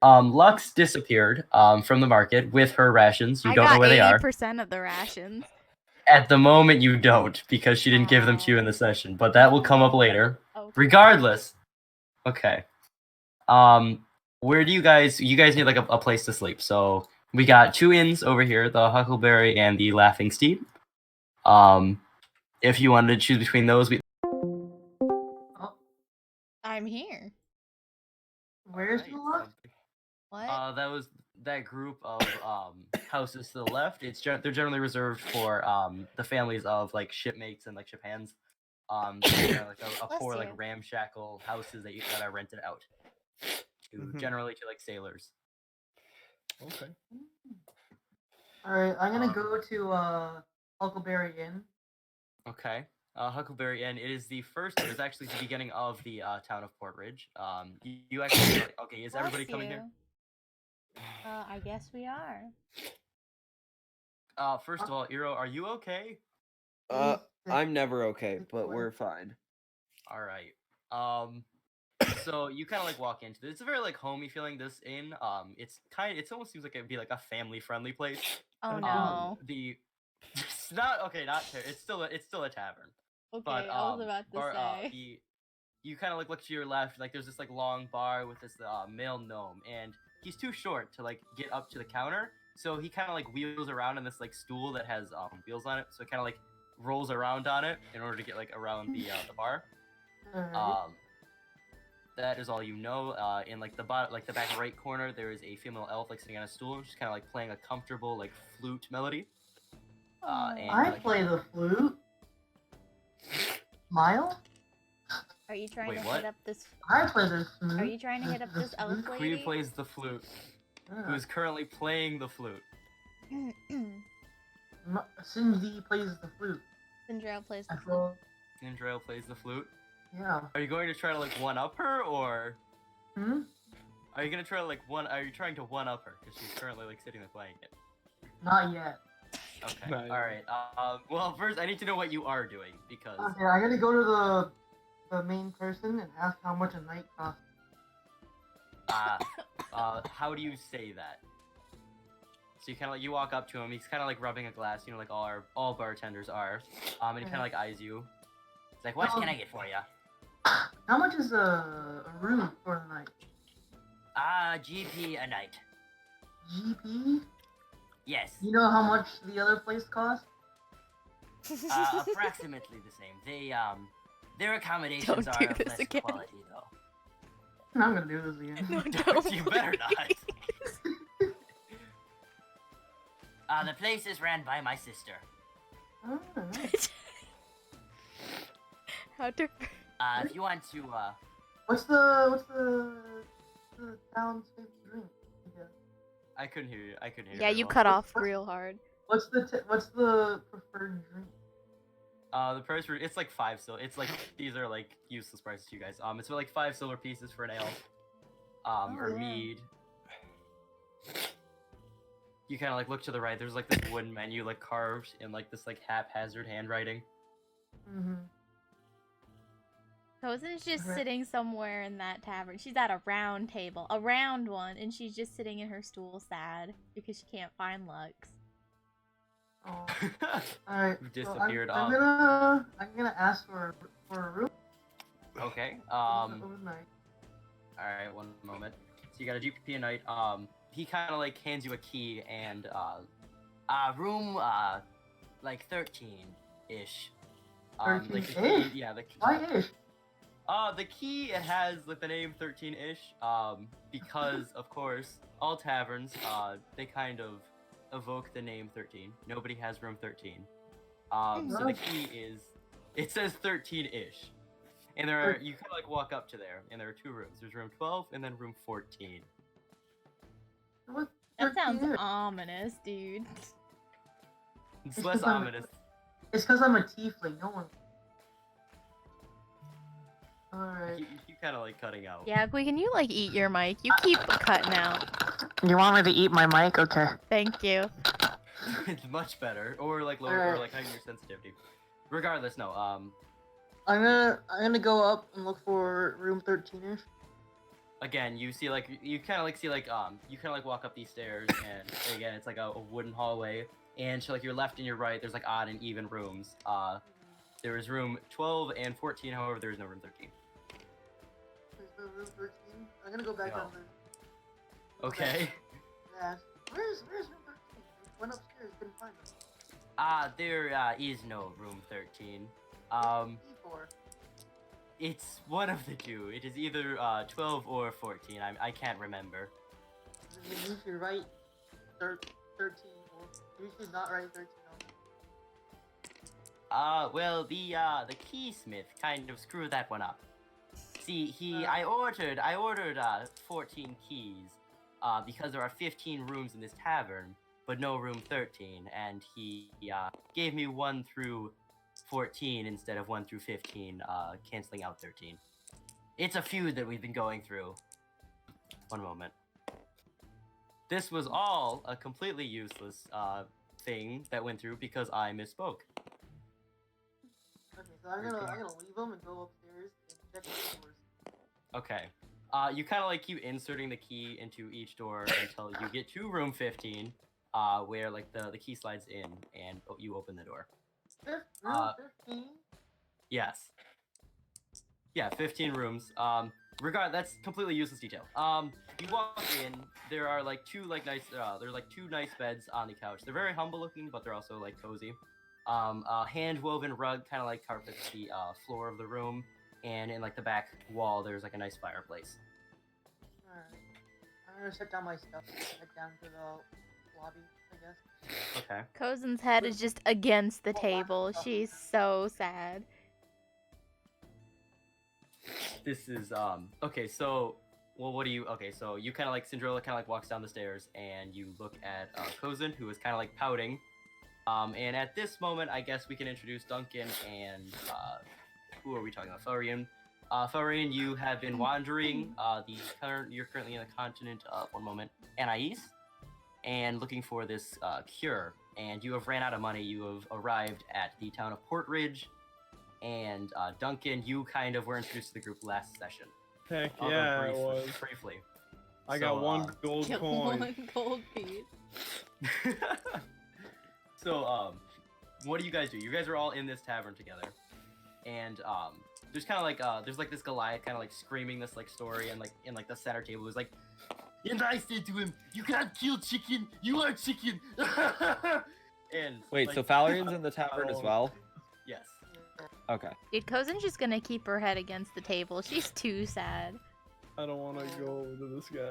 Lux disappeared from the market with her rations. You don't know where they are. I got 80% of the rations. At the moment, you don't, because she didn't give them to you in the session, but that will come up later. Okay. Regardless. Okay. Where do you guys need like a place to sleep? So we got 2 inns over here, the Huckleberry and the Laughing Steed. If you wanted to choose between those, I'm here. Where's the Lux? What? That was that group of houses to the left. They're generally reserved for the families of like shipmates and like ship hands. They're like a Bless poor you. like ramshackle houses that are rented out to generally to like sailors. Okay. Alright, I'm gonna go to Huckleberry Inn. Okay. Huckleberry Inn. It is the first. It is actually the beginning of the town of Port Ridge. You actually okay? Is everybody coming here? I guess we are. First of all, Iro, are you okay? I'm never okay, but we're fine. All right. So you kind of like walk into this. It's a very like homey feeling. This inn. It almost seems like it'd be like a family friendly place. Oh no. It's not okay. It's still a tavern. Okay, But I was about to say. You kind of like look to your left. Like there's this like long bar with this male gnome, and he's too short to like get up to the counter. So he kind of like wheels around in this like stool that has wheels on it. So it kind of like rolls around on it in order to get like around the bar. That is all you know. In like the back right corner, there is a female elf like sitting on a stool. She's kind of like playing a comfortable like flute melody. I play the flute. Smile? Are you trying to what? hit up this? I play the flute. Are you trying to hit up this elf lady? Queen plays the flute. Who is currently playing the flute? Cindy plays the flute. Cinderella plays the flute. Cinderella plays the flute? Yeah. Are you going to try to like one up her or? Hmm? Are you gonna try to like Are you trying to one up her because she's currently like sitting there playing it? Not yet. Okay. All right. Well, first I need to know what you are doing because. Okay, I'm gonna go to the main person and ask how much a night costs. How do you say that? So you kind of like you walk up to him. He's kind of like rubbing a glass, you know, like all bartenders are. And he kind of like eyes you. He's like, "What can I get for you?" How much is a room for the night? GP a night. GP? Yes. You know how much the other place costs? Approximately the same. Their accommodations are of less quality, though. I'm gonna do this again. No, you better not. The place is ran by my sister. Oh, nice. How to? If you want to, What's the town's favorite drink? I couldn't hear you. Yeah, you cut off real hard. What's the preferred drink? The price for it's like 5 silver. It's like these are like useless prices to you guys. It's about like 5 silver pieces for an ale. Or mead. You kind of like look to the right. There's like this wooden menu like carved in like this like haphazard handwriting. Kozen's just sitting somewhere in that tavern. She's at a round table, a round one, and she's just sitting in her stool sad because she can't find Lux. Oh. Alright. Disappeared. So I'm gonna ask for a room. Okay. Overnight. Alright, one moment. So you got a GP a night. He kind of like hands you a key and room like 13-ish. 13-ish? Yeah, the key. Why ish? The key, it has like the name 13-ish, because of course all taverns they kind of evoke the name 13. Nobody has room 13. So the key it says 13-ish, and you can like walk up to there, and there are 2 rooms. There's room 12 and then room 14. That sounds ominous, dude. It's less ominous. It's because I'm a tiefling. No one. Alright. You kind of like cutting out. Yeah, can you like eat your mic? You keep cutting out. You want me to eat my mic? Okay. Thank you. It's much better, or like lower, or like higher your sensitivity. Regardless, no. I'm gonna go up and look for room 13-ish. again, you see like you kind of like see like you kind of like walk up these stairs, and again it's like a wooden hallway, and to like your left and your right there's like odd and even rooms. There is room 12 and 14, however there is no room 13. There's no room 13. I'm gonna go back No. down there. Okay. Yeah. Where's room 13? I went upstairs, couldn't find it. There is no room 13. Um, E4. it's one of the two. It is either 12 or 14. I can't remember. You should write 13, or you should not write 13 on it. Well, the keysmith kind of screwed that one up. See, I ordered 14 keys, because there are 15 rooms in this tavern, but no room 13, and he gave me 1 through 14 instead of 1 through 15, canceling out 13. It's a feud that we've been going through. One moment. This was all a completely useless thing that went through because I misspoke. Okay, so I'm gonna leave them and go upstairs and check the doors. Okay. You kind of like keep inserting the key into each door until you get to room 15, where like the key slides in and you open the door. Room 15? Yes. Yeah, 15 rooms. That's completely useless detail. You walk in. There are like two nice beds on the couch. They're very humble looking, but they're also like cozy. A hand-woven rug kind of like carpets the floor of the room, and in like the back wall, there's like a nice fireplace. Alright. I'm gonna set down my stuff and head down to the lobby, I guess. Okay. Cozen's head is just against the table. She's so sad. This is okay, so so you kind of like Cinderella kind of like walks down the stairs and you look at Cozen, who is kind of like pouting. And at this moment, I guess we can introduce Duncan and who are we talking about? Farian. Farian, you have been wandering you're currently in the continent of Anais, and looking for this cure. And you have ran out of money. You have arrived at the town of Portridge. And Duncan, you kind of were introduced to the group last session. Heck Although yeah, I briefly, was. Briefly. I got one gold Get coin. one gold piece. So, what do you guys do? You guys are all in this tavern together, and there's kind of like there's like this Goliath kind of like screaming this like story, and like in like the center table is like, and I said to him, "You can't kill chicken. You are chicken." And Wait, like, so Valerian's in the tavern as well? yes. Okay. Dude, Cozen's just gonna keep her head against the table. She's too sad. I don't want to go over to this guy.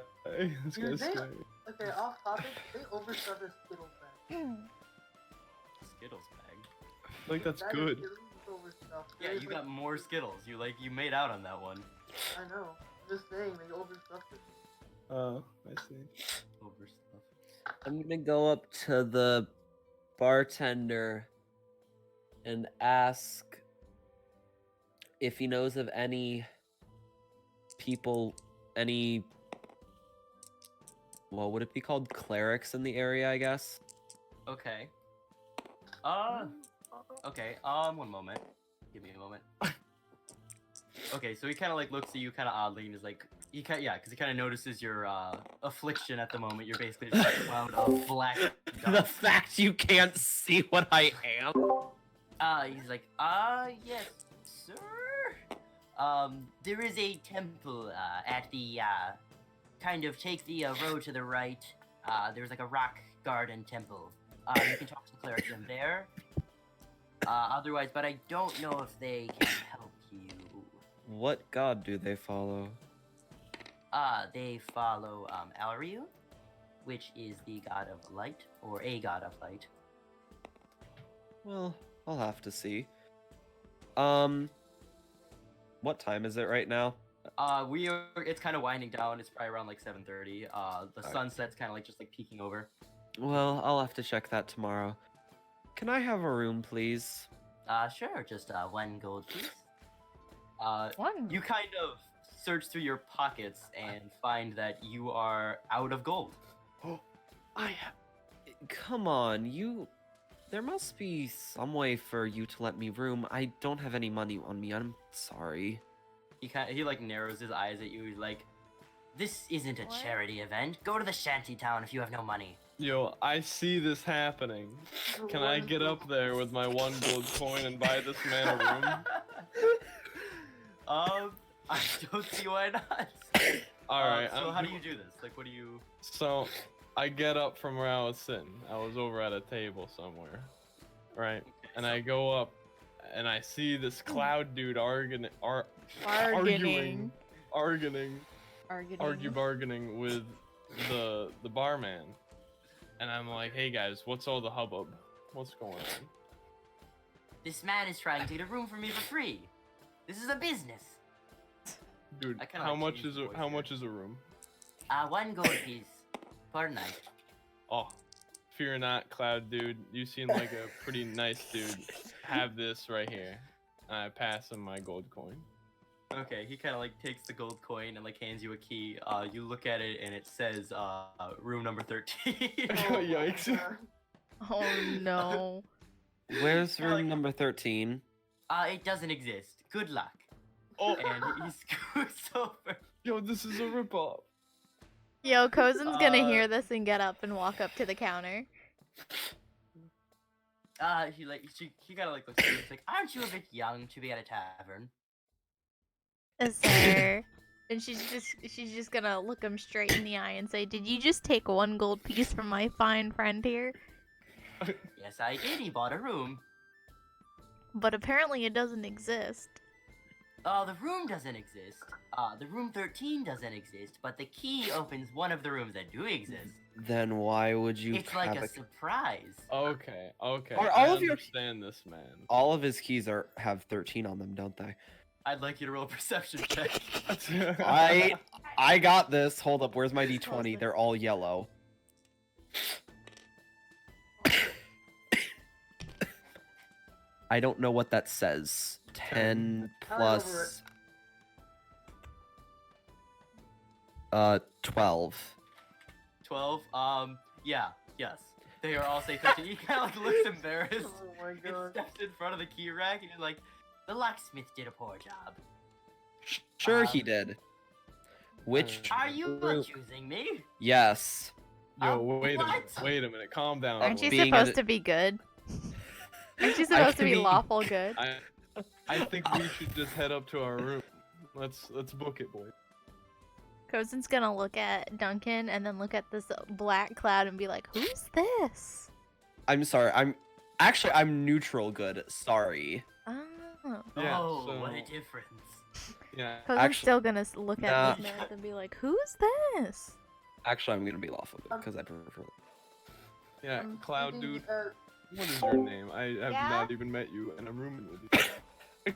This Dude, guy's they- scary. Okay, off topic, they overstuffed the Skittles bag. Skittles bag. Like, that's That is good. Skittles overstuffed. Yeah, There's, you like- got more Skittles. You made out on that one. I know. I'm just saying, they overstuffed it. Oh, I see. Overstuff. I'm gonna go up to the bartender and ask if he knows of any people, well, would it be called clerics in the area, I guess? Okay. Okay. One moment. Give me a moment. Okay, so he kind of like looks at you kind of oddly and is like, because he kind of notices your affliction at the moment. You're basically just like a cloud of black The dust. fact you can't see what I am. He's like, yes, sir. There is a temple at the kind of take the road to the right. There's like a rock garden temple. You can talk to the clerics in there. Otherwise, but I don't know if they can help you. What god do they follow? They follow Alriu, which is the god of light, or a god of light. Well, I'll have to see. What time is it right now? It's kind of winding down. It's probably around like 7:30. The sunset's kind of like just like peeking over. Well, I'll have to check that tomorrow. Can I have a room, please? Sure, just 1 gold piece. One. You kind of search through your pockets and find that you are out of gold. Come on, there must be some way for you to let me room. I don't have any money on me. I'm sorry. He like narrows his eyes at you. He's like, This isn't a What? charity event. Go to the shanty town if you have no money. Yo, I see this happening. Can I get up there with my 1 gold coin and buy this man a room? I don't see why not. Alright, So how do you do this? Like, what do you? So, I get up from where I was sitting. I was over at a table somewhere. Right? And I go up and I see this cloud dude arguing with the barman. And I'm like, hey guys, what's all the hubbub? What's going on? This man is trying to get a room for me for free. This is a business. Dude, I kinda how like much changed is the a voice how there. much is a room? 1 gold piece per night. Oh, fear not, Cloud dude. You seem like a pretty nice dude. Have this right here. I pass him my gold coin. Okay, he kind of like takes the gold coin and like hands you a key. You look at it and it says room number 13. Yikes. Oh no. Where's Yeah, room like- number 13? It doesn't exist. Good luck. Oh, And he scoots over. yo, this is a ripoff. Yo, Kozen's gonna Uh, hear this and get up and walk up to the counter. He kind of like looks at you. He's like, "Aren't you a bit young to be at a tavern?" Sir. And she's just gonna look him straight in the eye and say, "Did you just take 1 gold piece from my fine friend here?" Yes, I did. He bought a room. But apparently it doesn't exist. The room doesn't exist. The room 13 doesn't exist, but the key opens one of the rooms that do exist. Then why would you It's like have a surprise. Okay. Are I all of your- understand this, man. All of his keys have 13 on them, don't they? I'd like you to roll a perception check. I got this. Hold up, where's my d20? Awesome. They're all yellow. I don't know what that says. 10 plus 12. 12. Yeah, yes. They are all say 13. He kind of like looks embarrassed. Oh my He god. steps in front of the key rack and he's like, "The locksmith did a poor job. Sure he did. Which Are you Really? accusing me?" yes. Yo, wait a what? minute. Wait a minute. Calm down. Aren't you being supposed a- to be good? Aren't you supposed to can be be- lawful good? I think we should just head up to our room. Let's book it, boy. Kozen's gonna look at Duncan and then look at this black cloud and be like, "Who's this?" I'm sorry. I'm neutral good. Sorry. Oh. Yeah, Oh, what a so- difference. Yeah. Kozen's Actually- still gonna look at Nah. this man and be like, "Who's this?" Actually, I'm gonna be lawful good because I prefer. Yeah, I'm Cloud thinking, dude. What is your name? I have Yeah? not even met you, and I'm rooming with you.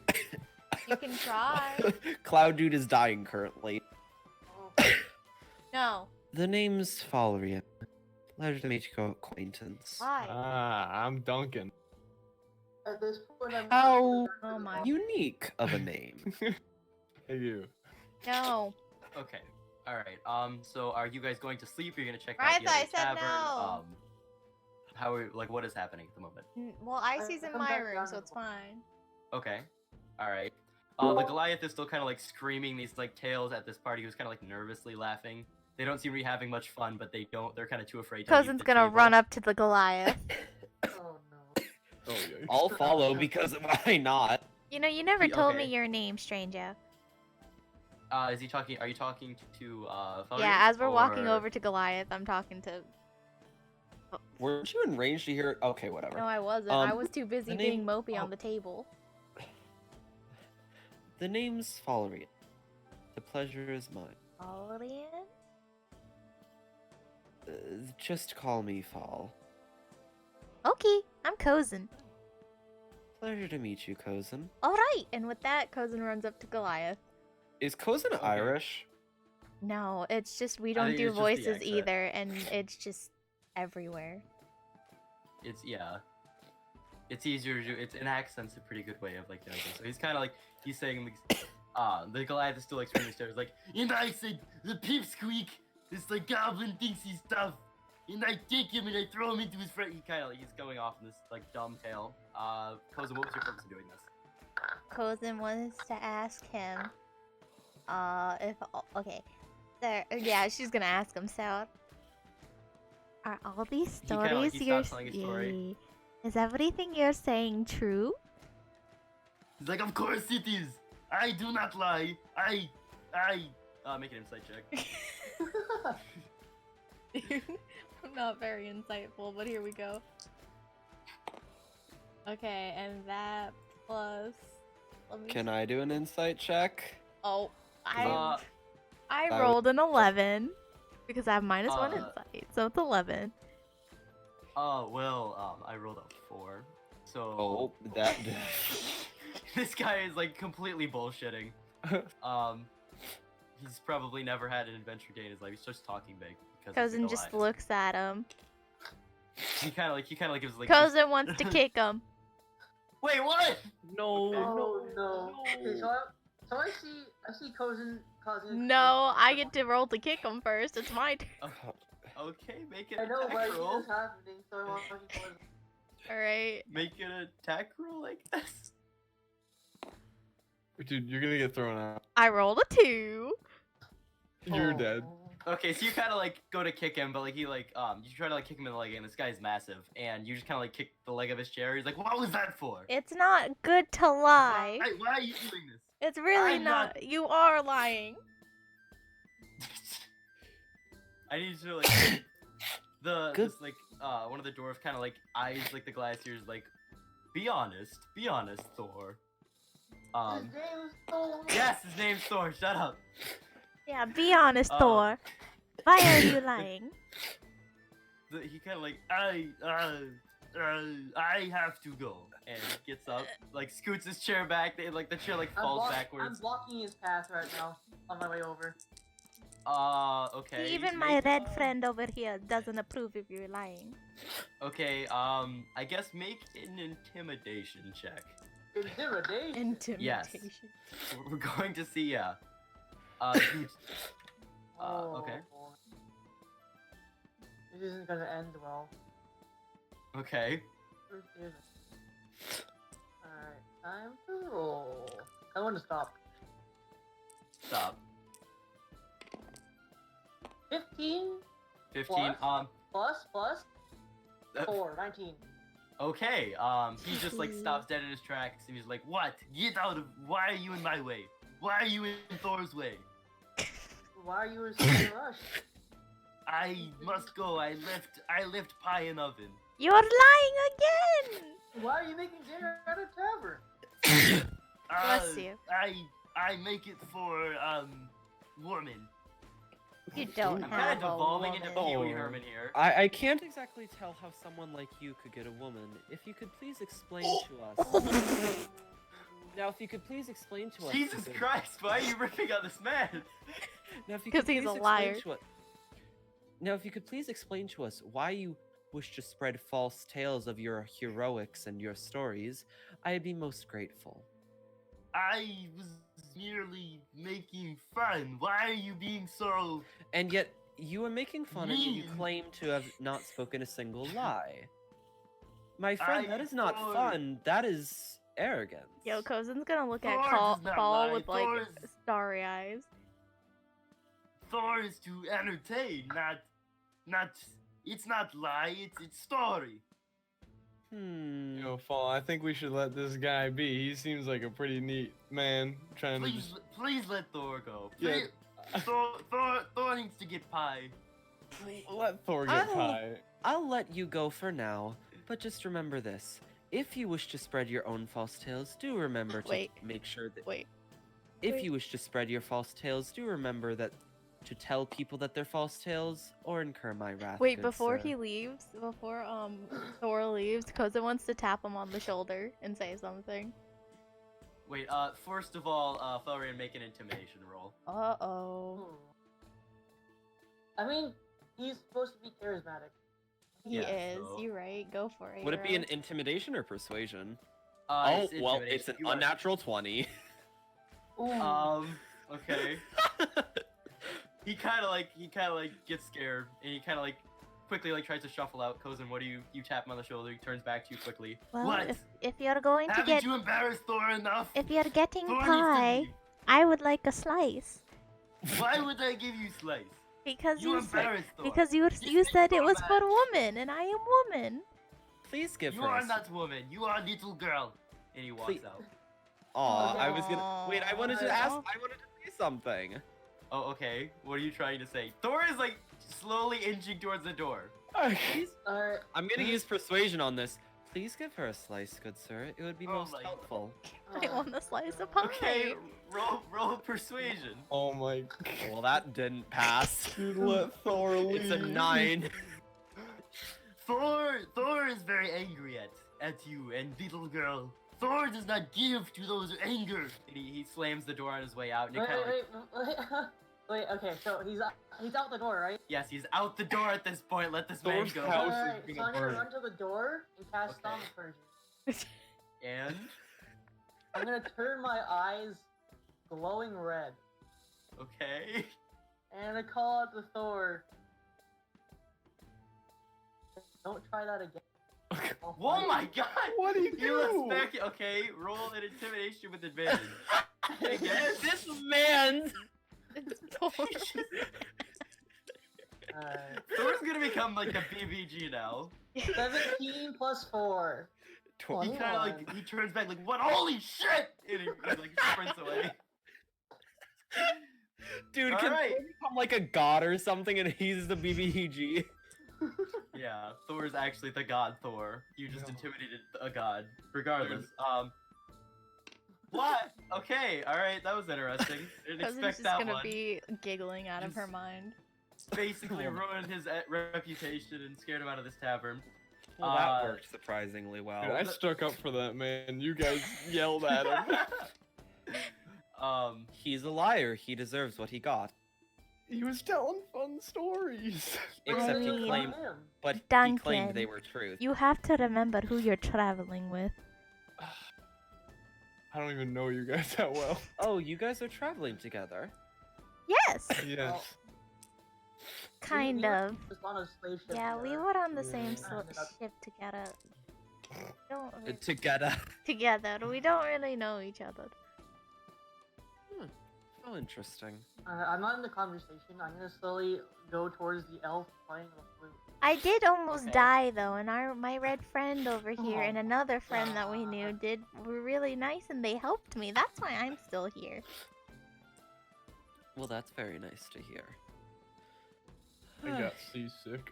You can try. Cloud dude is dying currently. No. The name's Falrian. Pleasure to meet you, acquaintance. Why? Ah, I'm Duncan. At this point, I'm. How Oh my. unique of a name. Hey, you. No. Okay. All right. So are you guys going to sleep? Or you're gonna check Right, out the I other said tavern? no. How are like what is happening at the moment? Well, Icy's in come my back room, down so and it's fine. Okay. All right. The Goliath is still kind of like screaming these like tales at this party who's kind of like nervously laughing. They don't seem to be having much fun, but they're kind of too afraid to leave Kozen's the gonna table. run up to the Goliath. Oh no. Oh, yeah. I'll follow because why not? You know, you never He- told me okay. your name, stranger. Is he talking? Are you talking to Felrian, Yeah, as we're walking or- over to Goliath, I'm talking to. Weren't you in range to hear? Okay, whatever. No, I wasn't. I Um, was too busy the being name- mopey oh. on the table. The name's Falrian. The pleasure is mine. Alien? Just call me Fall. Okay, I'm Kozen. Pleasure to meet you, Kozen. Alright, and with that, Kozen runs up to Goliath. Is Kozen Okay. Irish? No, it's just we I don't think do it's just the voices accent. either, and it's just everywhere. It's It's easier to do. It's an accent's a pretty good way of like doing it. So he's kind of like he's saying like, the Goliath is still like screaming upstairs like, and I said the pipsqueak. This like goblin thinks he's tough, and I take him and I throw him into his front. He kind of like he's going off in this like dumb tale. Kozen, what was your purpose of doing this? Kozen wants to ask him, if okay, Yeah, she's gonna ask him, so. Are all these He kinda, like, stories he you're stops telling a story. Is everything you're saying true? He's like, of course it is. I do not lie. Make an insight check. I'm not very insightful, but here we go. Okay, and that plus. Let me Can I do an insight check? Oh, Uh, I I rolled an 11 because I have -1 Uh, insight, so it's 11. well, I rolled a 4. So. Oh, that. This guy is like completely bullshitting. He's probably never had an adventure day in his life. He's just talking big. Because Cousin just looks at him. He kind of like gives like. Cousin wants to kick him. Wait, what? No, Oh no. Okay, so I see cousin causing. No, I get to roll to kick him first. It's my turn. Okay, make it I an know, but I attack see roll. this happening, so I want to cousin. Alright. Make it an attack roll like this. Dude, you're gonna get thrown out. I rolled a 2. You're dead. Okay, so you kind of like go to kick him, but like he like you try to like kick him in the leg, and this guy's massive, and you just kind of like kick the leg of his chair. He's like, "What was that for? It's not good to lie. Why are you doing this?" It's really I'm not. not- You are lying. I need you to like Good. this like one of the dwarves kind of like eyes like the glaciers like, be honest, Thor. His name's Thor. Yes, his name's Thor. Shut up. Yeah, be honest, Oh. Thor. Why are you lying? He kind of like I have to go, and gets up, like scoots his chair back. Like the chair like falls I'm backwards. blocking his path right now on my way over. Okay. Even my red friend over here doesn't approve if you're lying. Okay, I guess make an intimidation check. Intimidation. Intimidation. Yes. We're going to see, yeah. Okay. boy. This isn't gonna end well. Okay. Alright, time to roll. I want to stop. Stop. 15 15. plus Uh, 4, 19. Okay. He just like stops dead in his tracks, and he's like, "What? Get out of! Why are you in my way? Why are you in Thor's way? Why are you in such a rush? I must go. I left pie in oven." You're lying again! Why are you making dinner at a tavern? Bless you. I make it for woman. You don't I'm have kind of a devolving into woman. Pee Wee Oh. Herman here. I can't exactly tell how someone like you could get a woman. If you could please explain to us. Now, if you could please explain to us. Jesus the- Christ! Why are you ripping on this man? Now, if you 'Cause could he's please a explain liar. to us- Now, if you could please explain to us why you wish to spread false tales of your heroics and your stories, I'd be most grateful. I was merely making fun. Why are you being so? And yet, you are making fun and yet you Mean. claim to have not spoken a single lie. My friend, that I is not thought- fun. That is arrogance. Yo, Cousin's gonna look at Thor Paul, does not Paul lie. with like Thor is- starry eyes. Thor is to entertain, not. It's not lie. It's story. Hmm. Yo, Fall, I think we should let this guy be. He seems like a pretty neat man trying to just... Please let Thor go. Yeah. Please, Thor needs to get pie. Let Thor get Oh. pie. I'll let you go for now, but just remember this. If you wish to spread your own false tales, do remember to Wait. make sure that... Wait. If wait. you wish to spread your false tales, do remember that to tell people that they're false tales, or incur my wrath. Wait, good before sir. he leaves, before Thor leaves, Cousin wants to tap him on the shoulder and say something. Wait. First of all, Felrian, make an intimidation roll. Uh-oh. I mean, he's supposed to be charismatic. He Yeah, is. so- You're right. Go for it. Would it be an hero. intimidation or persuasion? Oh, It's an You are- unnatural 20. Ooh. Okay. He kind of like gets scared, and he kind of like quickly like tries to shuffle out. Cousin, what do you tap him on the shoulder? He turns back to you quickly. Well, What? if you're going to Haven't get you embarrassed Thor enough? if you're getting Thor needs to pie, leave. I would like a slice. Why would I give you slice? Because You you said, embarrassed Thor. because you makes said it Thor was mad. for woman, and I am woman. Please give You her. are a not woman. You are little girl. And he walks Please- out. Aw, I was gonna. Wait, I wanted to ask. Aw. I wanted to say something. Oh, okay. What are you trying to say? Thor is like slowly inching towards the door. Alright. I'm gonna use persuasion on this. Please give her a slice, good sir. It would be Oh most my helpful. I want a slice of pie. Okay, roll persuasion. Oh my. Well, that didn't pass. Dude, let Thor leave. It's a 9. Thor is very angry at you and little girl. Thor does not give to those who anger. And he slams the door on his way out. And it Wait, kinda wait, like, wait, okay, so he's out the door, right? yes, he's out the door at this point. Let this man Thor's go. house is Alright, so gonna I'm gonna burn. run to the door and cast Okay. Thaumaturgy. And I'm gonna turn my eyes glowing red. okay. And I call out to Thor. Don't try that again. I'll Oh fight my god! What do you He looks do? back. Okay, roll an intimidation with advantage. I guess. This man. It's Thor. Alright. Thor's gonna become like a BBG now. 17 plus 4. He 21. kind of like he turns back like, what? Holy shit! And he like sprints away. Dude, All can right. Thor become like a god or something and he's the BBEG? Yeah, Thor's actually the god Thor. You just No. intimidated a god. Regardless, what? Okay, all right, that was interesting. Didn't Cousin's expect just that gonna one. be giggling out of her Just- mind. Basically ruined his reputation and scared him out of this tavern. Well, that worked surprisingly well. Dude, I stuck up for that man. You guys yelled at him. He's a liar. He deserves what he got. He was telling fun stories. Except he mean- claimed, but he Duncan, claimed they were truth. You have to remember who you're traveling with. I don't even know you guys that well. Oh, you guys are traveling together. Yes, Yes. kind of. Just on a slave ship Yeah, we together. were on the same Yeah. ship together. Don't re- Together. together. We don't really know each other. Oh, interesting. I'm not in the conversation. I'm gonna slowly go towards the elf playing the flute. I did almost Okay. die though, and my red friend over here and Oh. another friend that we knew were really nice, and they helped me. That's why I'm still here. Well, that's very nice to hear. I got seasick.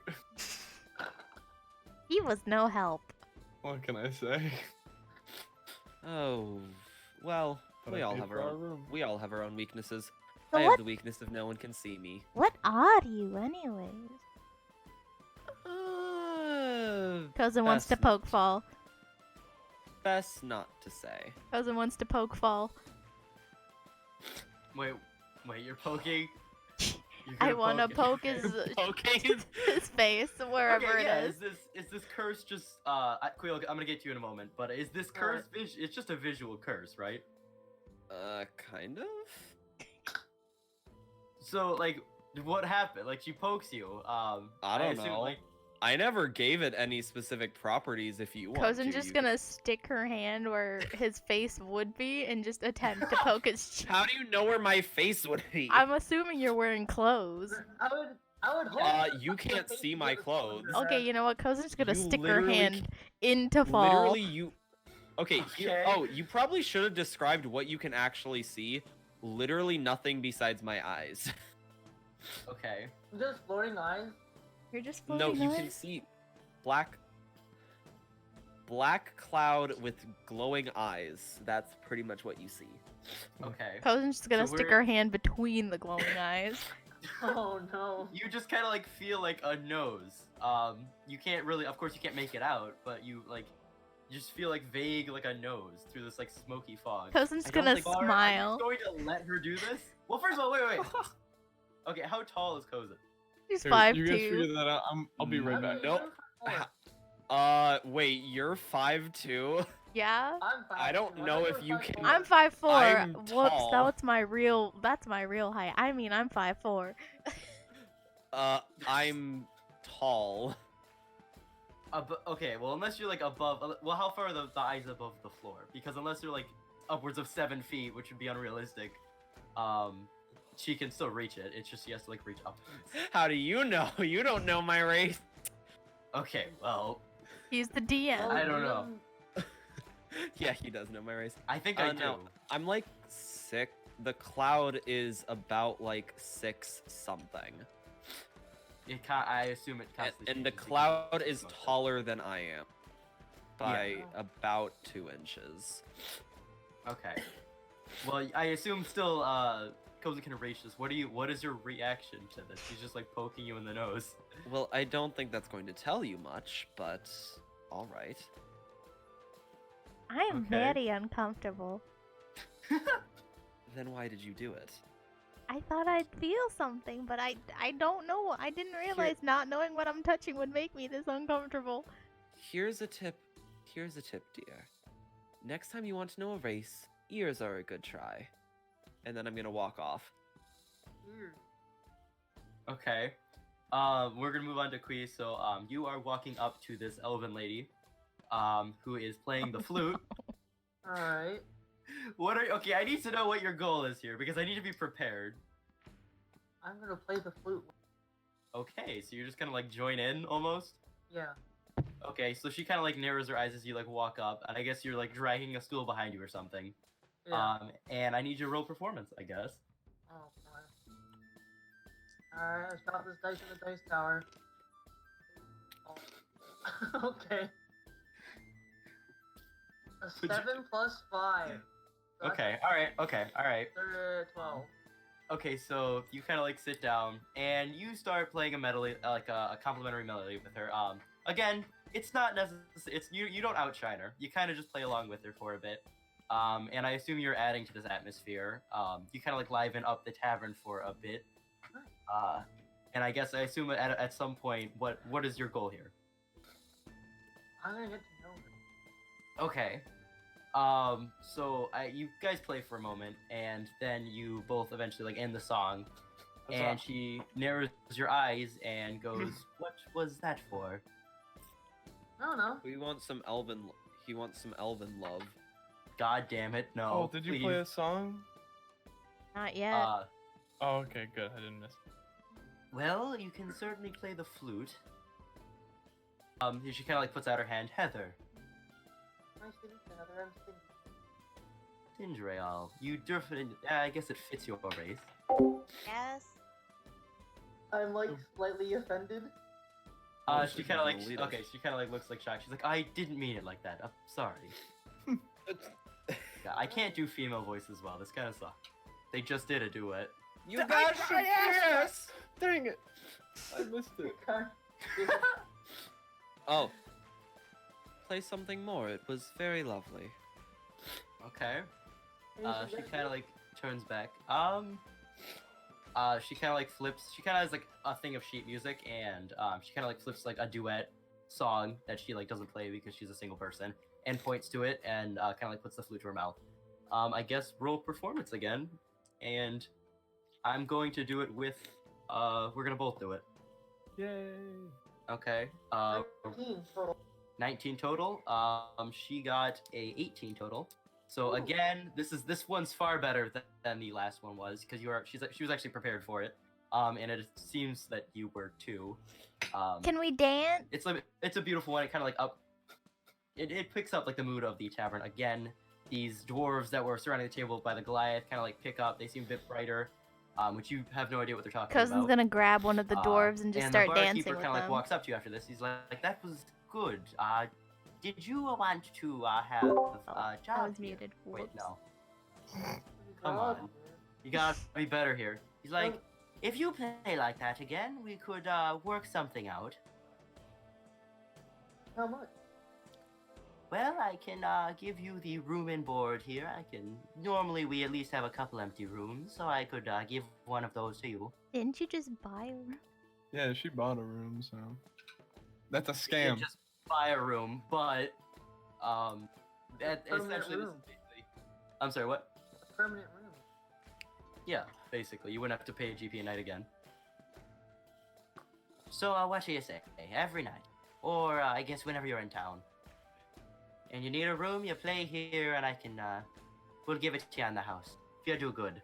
He was no help. What can I say? Oh, well, But we I all paid have for our our own. room. We all have our own weaknesses. So I what? have the weakness of no one can see me. What are you, anyways? Cousin wants to best not- poke fall. Best not to say. Cousin wants to poke fall. wait, you're poking? You're I gonna want to poke poke it. his Okay. his face wherever Okay, yeah, it is. is this curse just Quill, I'm gonna get to you in a moment, but is this curse it's just a visual curse, right? Kind of? So like what happened? Like she pokes you. I don't assume, know. like I never gave it any specific properties. If you want Cousin's to, just you gonna stick her hand where his face would be and just attempt to poke his cheek. How do you know where my face would be? I'm assuming you're wearing clothes. I would hope. You can't see my clothes. Okay, you know what? Cousin's gonna You stick her literally hand into fall. Literally, you. Okay. Okay. Oh, you probably should have described what you can actually see. Literally nothing besides my eyes. okay. Just floating eyes. You're just No, floating you eyes? can see black cloud with glowing eyes. That's pretty much what you see. Okay. Cousin's just gonna So stick we're- her hand between the glowing eyes. Oh no. You just kind of like feel like a nose. You can't really, of course, you can't make it out, but you like, you just feel like vague like a nose through this like smoky fog. Cousin's I don't gonna think- Are you smile. going to let her do this? Well, first of all, wait. Okay, how tall is Cousin? She's Here, 5'2". You guys figure that out. I'll be right back. Nope. Wait, you're 5'2"? Yeah? I'm fine. I don't know if you can- I'm 5'4". I'm Whoops, tall. that's my real height. I mean, I'm 5'4". I'm tall. Okay, well, unless you're like above, well, how far are the eyes above the floor? Because unless you're like upwards of 7 feet, which would be unrealistic, she can still reach it. It's just she has to like reach up. How do you know? You don't know my race. Okay, well, He's the DM. I don't know. Yeah, he does know my race. I think I do. No, I'm like 6. The cloud is about like 6 something. I assume it constantly And the changes because cloud it's is motion. taller than I am. By Yeah. about 2 inches. Okay. Well, I assume still, Cozy can reach this. What is your reaction to this? He's just like poking you in the nose. Well, I don't think that's going to tell you much, but alright. I am Okay. very uncomfortable. Then why did you do it? I thought I'd feel something, but I don't know. I didn't realize not knowing what I'm touching would make me this uncomfortable. Here's a tip. Here's a tip, dear. Next time you want to know a race, ears are a good try. And then I'm gonna walk off. Weird. Okay. We're gonna move on to Kui. So, you are walking up to this elven lady, who is playing the flute. Alright. Okay, I need to know what your goal is here because I need to be prepared. I'm gonna play the flute. Okay, so you're just gonna like join in almost? Yeah. Okay, so she kind of like narrows her eyes as you like walk up, and I guess you're like dragging a stool behind you or something. Yeah. And I need your roll performance, I guess. Oh, boy. Alright, let's drop this dice in the dice tower. Oh. Okay. A 7 plus 5. So Okay, alright. 12. Okay, so you kind of like sit down and you start playing a melody, like a complimentary melody with her. Again, it's not necessary. It's you don't outshine her. You kind of just play along with her for a bit. And I assume you're adding to this atmosphere. You kind of like liven up the tavern for a bit. And I guess I assume at some point, what is your goal here? I'm gonna get to know her. Okay. So you guys play for a moment, and then you both eventually like end the song, and she narrows your eyes and goes, "What was that for?" No, no. We want some elven. He wants some elven love. God damn it, no. Oh, did you please. play a song? Not yet. Oh, okay, good. I didn't miss it. Well, you can certainly play the flute. She kind of like puts out her hand. Heather, Nice to meet you, Heather. I'm Stingy. Tindreal, you definitely. I guess it fits your race. Yes. I'm like slightly offended. She kind of like Lead okay. us. She kind of like looks like shocked. She's like, I didn't mean it like that. I'm sorry. Yeah, I can't do female voices well. This kind of sucks. They just did a duet. You got yes! Dang it! I missed it. Oh. Play something more. It was very lovely. Okay. She kind of like turns back. She kind of like flips. She kind of has like a thing of sheet music, and she kind of like flips like a duet song that she like doesn't play because she's a single person, and points to it and kind of like puts the flute to her mouth. I guess roll performance again, and I'm going to do it with. We're gonna both do it. Yay! Okay. 19 total. 19 total. She got a 18 total. So Ooh. again, this one's far better than the last one was because she was actually prepared for it. And it seems that you were too. Can we dance? It's a beautiful one. It kind of like it picks up like the mood of the tavern again. These dwarves that were surrounding the table by the Goliath kind of like pick up. They seem a bit brighter, which you have no idea what they're talking Cousin's about. gonna grab one of the dwarves and just start the dancing barkeeper with kind of like them. walks up to you after this. He's like, "That was good. Did you want to have a That job was here?" muted. Wait, Whoops. no. Come on. You gotta be better here. He's like, "If you play like that again, we could work something out." How much? Well, I can give you the room and board here. Normally we at least have a couple empty rooms, so I could give one of those to you. Didn't you just buy a room? Yeah, she bought a room, so that's a You can scam. just buy a room, but that Permanent essentially this is room. basically. I'm sorry, what? A permanent room. Yeah, basically, you wouldn't have to pay a GP a night again. So, what do you say? Every night, or I guess whenever you're in town, and you need a room, you play here, and we'll give it to you on the house if you do good.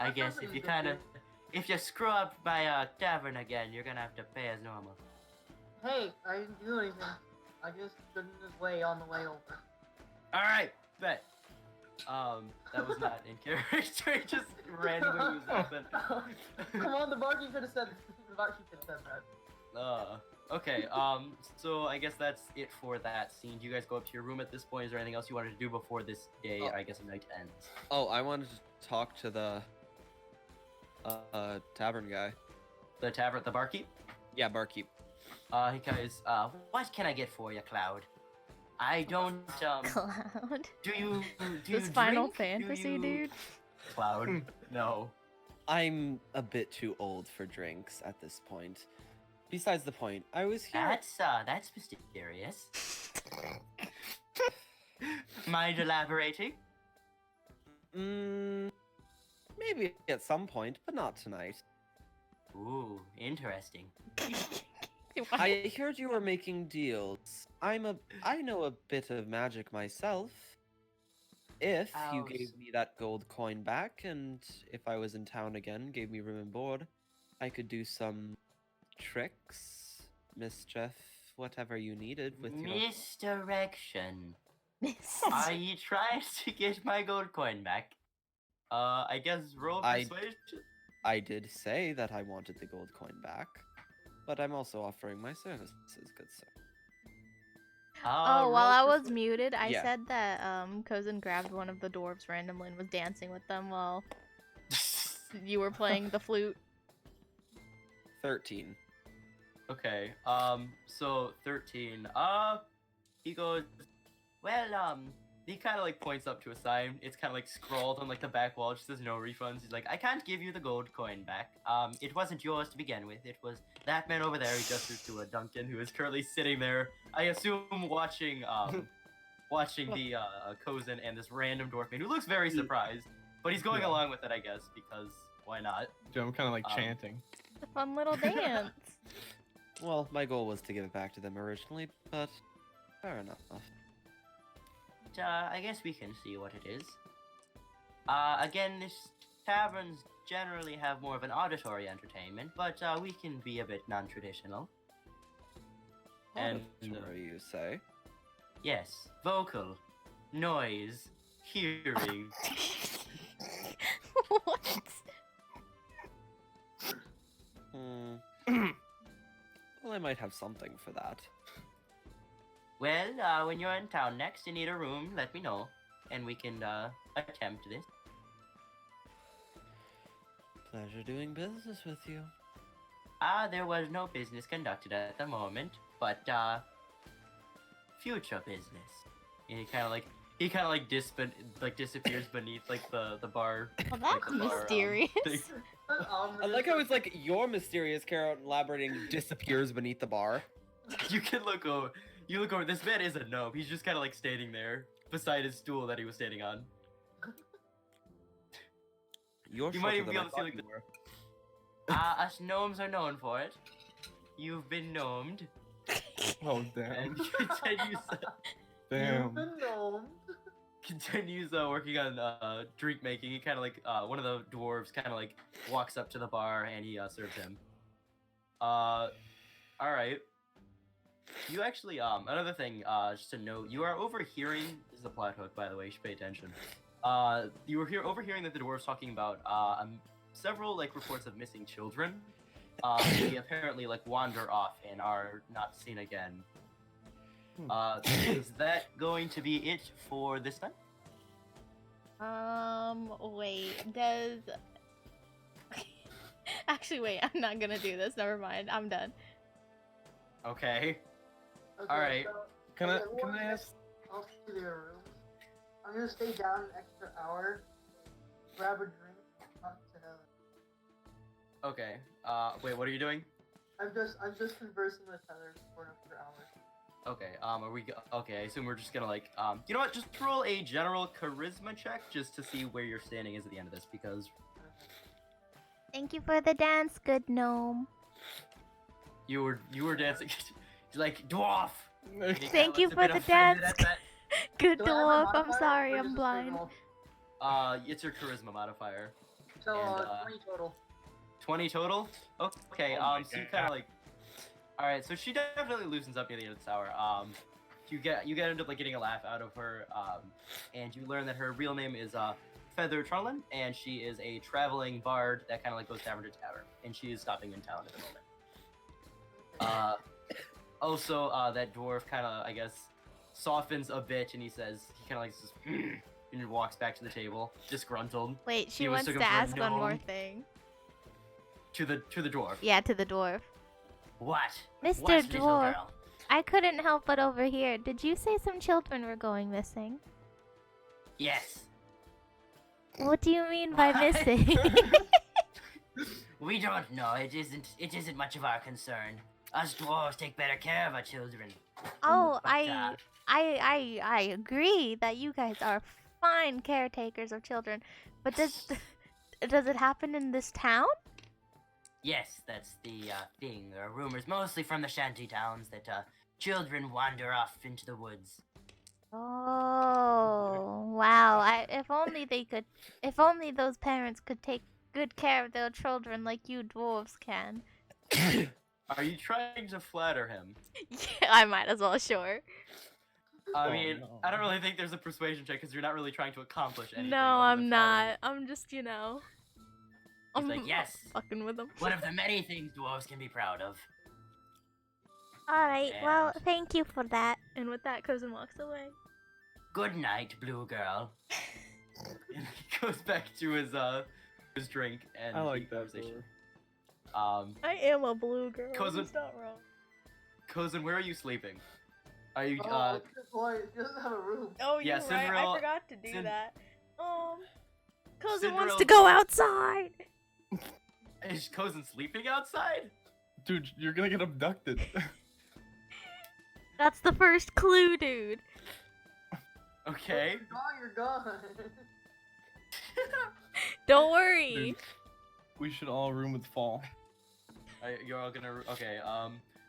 I guess if you kind of, if you screw up my tavern again, you're gonna have to pay as normal. Hey, I didn't do anything. I just stood in his way on the way over. All right, bet. That was not in character. It just randomly was open. Come on, the barkeep could have said. The barkeep could have said that. Okay. So I guess that's it for that scene. Do you guys go up to your room at this point? Is there anything else you wanted to do before this day? I guess night ends. Oh, I wanted to talk to the tavern guy. The barkeep. Yeah, barkeep. He goes, what can I get for you, Cloud? I don't, Cloud. do you This Final drink? Fantasy, dude. Cloud, no. I'm a bit too old for drinks at this point. Besides the point, I was here. That's mysterious. Mind elaborating? Maybe at some point, but not tonight. Ooh, interesting. I heard you were making deals. I know a bit of magic myself. If you gave me that gold coin back, and if I was in town again, gave me room and board, I could do some tricks, mischief, whatever you needed with your... Misdirection. Are you trying to get my gold coin back? I guess roll persuasion? I did say that I wanted the gold coin back, but I'm also offering my services, good sir. Oh, while I roll was persuasion. muted, I Yeah. said that Cozen grabbed one of the dwarves randomly and was dancing with them while you were playing the flute. 13. Okay, so 13, he goes, well, he kind of like points up to a sign. It's kind of like scrawled on like the back wall. It just says no refunds. He's like, I can't give you the gold coin back. It wasn't yours to begin with. It was that man over there. He gestures to a Duncan who is currently sitting there. I assume watching the Cozen and this random dwarf man who looks very surprised, but he's going Yeah. along with it, I guess, because why not? Dude, I'm kind of like Um, chanting. It's a fun little dance. Well, my goal was to give it back to them originally, but fair enough. I guess we can see what it is. Again, this taverns generally have more of an auditory entertainment, but we can be a bit non-traditional. And Auditory, you say? yes, vocal, noise, hearing. What? Well, I might have something for that. Well, when you're in town next and need a room, let me know, and we can attempt this. Pleasure doing business with you. There was no business conducted at the moment, but future business. And he kind of disappears beneath like the bar. Well, like, that's the bar, mysterious. thing. I like how it's like your mysterious carrot elaborating disappears beneath the bar. You can look over. You look over. This man is a gnome. He's just kind of like standing there beside his stool that he was standing on. You're You might shorter even than be I able to see, thought like, you the- were. Us gnomes are known for it. You've been gnomed, Oh damn! and Damn. You've been gnomed. continues working on drink making. He kind of like one of the dwarves kind of like walks up to the bar and he serves him. All right. You actually another thing just to note, you are overhearing. This is a plot hook, by the way. You should pay attention. You were overhearing that the dwarves talking about several like reports of missing children. They apparently like wander off and are not seen again. Is that going to be it for this time? Wait, does... Actually, wait, I'm not gonna do this, never mind, I'm done. Okay. Okay, Alright. so Can I everyone ask? off to their rooms. I'm gonna stay down an extra hour, grab a drink, talk to Helen. Okay. Wait, what are you doing? I'm just conversing with Heather for an extra hour. Okay. Are we? Okay. I assume we're just gonna like. You know what? Just roll a general charisma check just to see where your standing is at the end of this, because Thank you for the dance, good gnome. you were dancing. like dwarf. And he kinda Thank you looks a for bit the offended dance. at that. Good Do I have a dwarf, I'm modifier, sorry, or I'm just a blind. straight roll? It's your charisma modifier. So So, And, 20 total. 20 total? Okay, Oh my so you God. kind of like... Alright, so she definitely loosens up near the end of this hour. You end up like getting a laugh out of her, and you learn that her real name is Feather Trunlin, and she is a traveling bard that kind of like goes tavern to tavern, and she is stopping in town at the moment. Also, that dwarf kind of, I guess, softens a bit, and he kind of like says, and he walks back to the table, disgruntled. Wait, she He wants mistook to him for a ask one more gnome. thing. To the dwarf. Yeah, to the dwarf. What? Mr. What, little Dwarf. girl? I couldn't help but overhear. Did you say some children were going missing? Yes. What do you mean by What? missing? We don't know. It isn't much of our concern. Us dwarves take better care of our children. Oh, But, I agree that you guys are fine caretakers of children, but does it happen in this town? Yes, that's the thing. There are rumors, mostly from the shanty towns, that children wander off into the woods. Oh, wow. If only those parents could take good care of their children like you dwarves can. Are you trying to flatter him? Yeah, I might as well, sure. I Oh, mean, no. I don't really think there's a persuasion check because you're not really trying to accomplish anything. No, other I'm than not. I'm just, you know. He's like, yes. Fucking with them. One of the many things dwarves can be proud of. Alright, well, And- thank you for that. And with that, Cousin walks away. Good night, blue girl. And he goes back to his drink and I like the that. conversation. Dwarf. I am a blue girl. Cousin- It's not wrong. Cousin, where are you sleeping? Are you Oh, good point. She doesn't have a room. Oh, Yeah, you're right. I Cinderella- forgot to do Cin- that. Cousin wants Cinderella- to go outside. is Cousin sleeping outside? Dude, you're gonna get abducted. That's the first clue, dude. Okay. You're gone. Don't worry. Dude, we should all room with Fall. You're all gonna. Okay.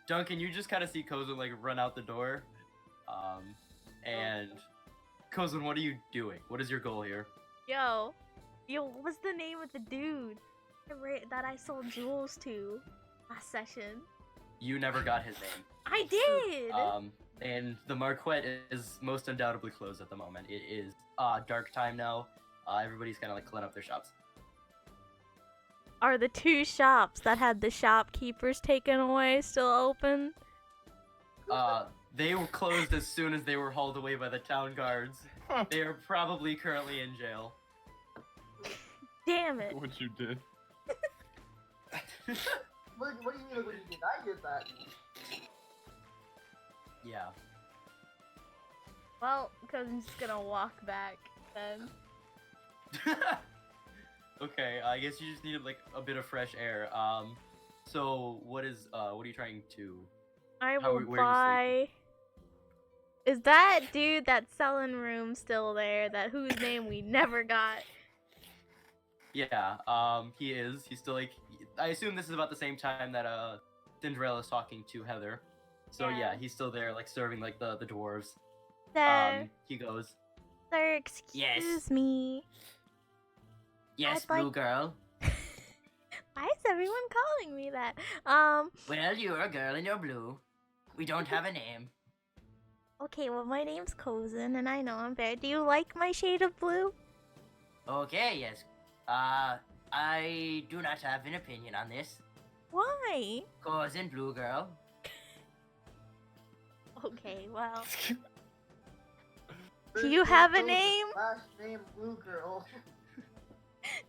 Duncan, you just kind of see Cousin like run out the door. And Cousin, what are you doing? What is your goal here? Yo, what's the name of the dude that I sold jewels to last session? You never got his name. I did. And the Marquette is most undoubtedly closed at the moment. It is dark time now. Everybody's kind of like cleaning up their shops. Are the two shops that had the shopkeepers taken away still open? They were closed as soon as they were hauled away by the town guards. They are probably currently in jail. Damn it. What you did. What do you mean like what you did? I did that. Yeah. Well, Cousin's just gonna walk back then. Okay, I guess you just needed like a bit of fresh air. So what are you trying to? I How- will where are you buy. Is that dude that's selling room still there? That whose name we never got? Yeah, he is. He's still like. I assume this is about the same time that Cinderella's talking to Heather. So yeah, Yeah. he's still there, like serving like the dwarves. Sir, He goes, sir, excuse yes. me. "Yes, I'd blue like- girl. Why is everyone calling me that? Well, you're a girl and you're blue. We don't have a name. Okay, well, my name's Cousin, and I know I'm fair. Do you like my shade of blue? Okay, yes. I do not have an opinion on this. Why? Cousin, blue girl. Okay, well, do you have a name? Last name Blue Girl.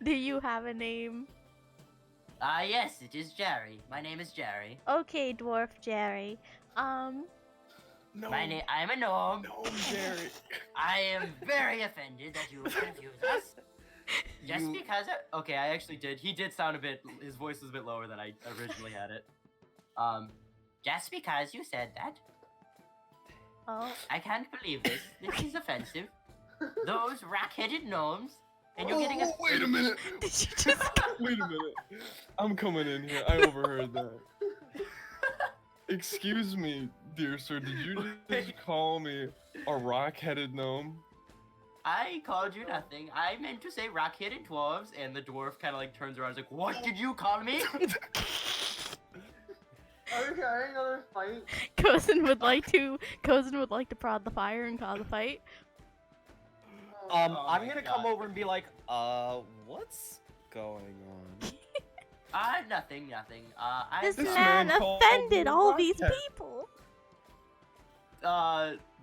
Do you have a name? Yes, it is Jerry. My name is Jerry. Okay, Dwarf Jerry. No. I'm a gnome. No, Jerry. I am very offended that you confuse us. Just because. Okay, I actually did. He did sound a bit. His voice was a bit lower than I originally had it. Just because you said that, Oh, I can't believe this. This is offensive. Those rack-headed gnomes, and you're getting a. Wait a minute. did you just? Wait a minute. I'm coming in here. I overheard that. Excuse me, dear sir. Did you just call me a rock-headed gnome? I called you nothing. I meant to say rock-headed dwarves, and the dwarf kind of like turns around and is like, what did you call me? Are we having another fight? Cozen would like to prod the fire and cause a fight. Oh, I'm my gonna God. come over and be like, what's going on? Nothing. This This man man called offended me a all these rocket. people.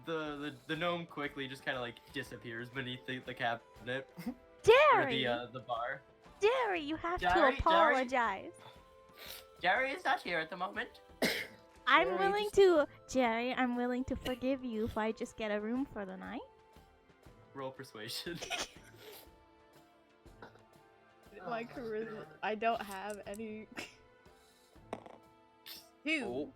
The gnome quickly just kind of like disappears beneath the cabinet or Jerry, the bar. Jerry, you have Jerry, to apologize. Jerry is not here at the moment. I'm Jerry, willing to, Jerry. I'm willing to forgive you if I just get a room for the night. Roll persuasion. Oh my charisma- God. I don't have any. Two.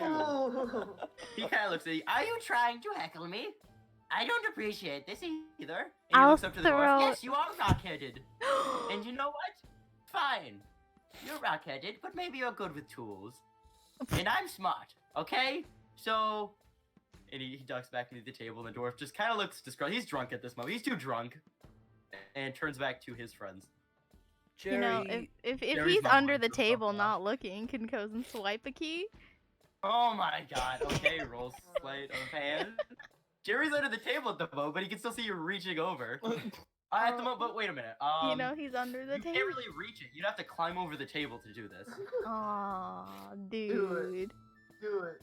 Oh. He kind of looks at you. Are you trying to heckle me? I don't appreciate this either. And he I'll looks up to the dwarf. throw- Yes, you are rock-headed. And you know what? Fine. You're rock-headed, but maybe you're good with tools. And I'm smart, okay? So... And he ducks back into the table, and the dwarf just kind of looks disgruntled. He's drunk at this moment. He's too drunk. And turns back to his friends. Jerry, You know, if Jerry's he's not under going the to table fuck off. not looking, can Cozen swipe a key? Oh my god, okay, roll sleight of hand. Jerry's under the table at the moment, but he can still see you reaching over. At the moment, but wait a minute. You know he's under the you table. can't really reach it. You'd have to climb over the table to do this. Aw, Do it. dude. Do it.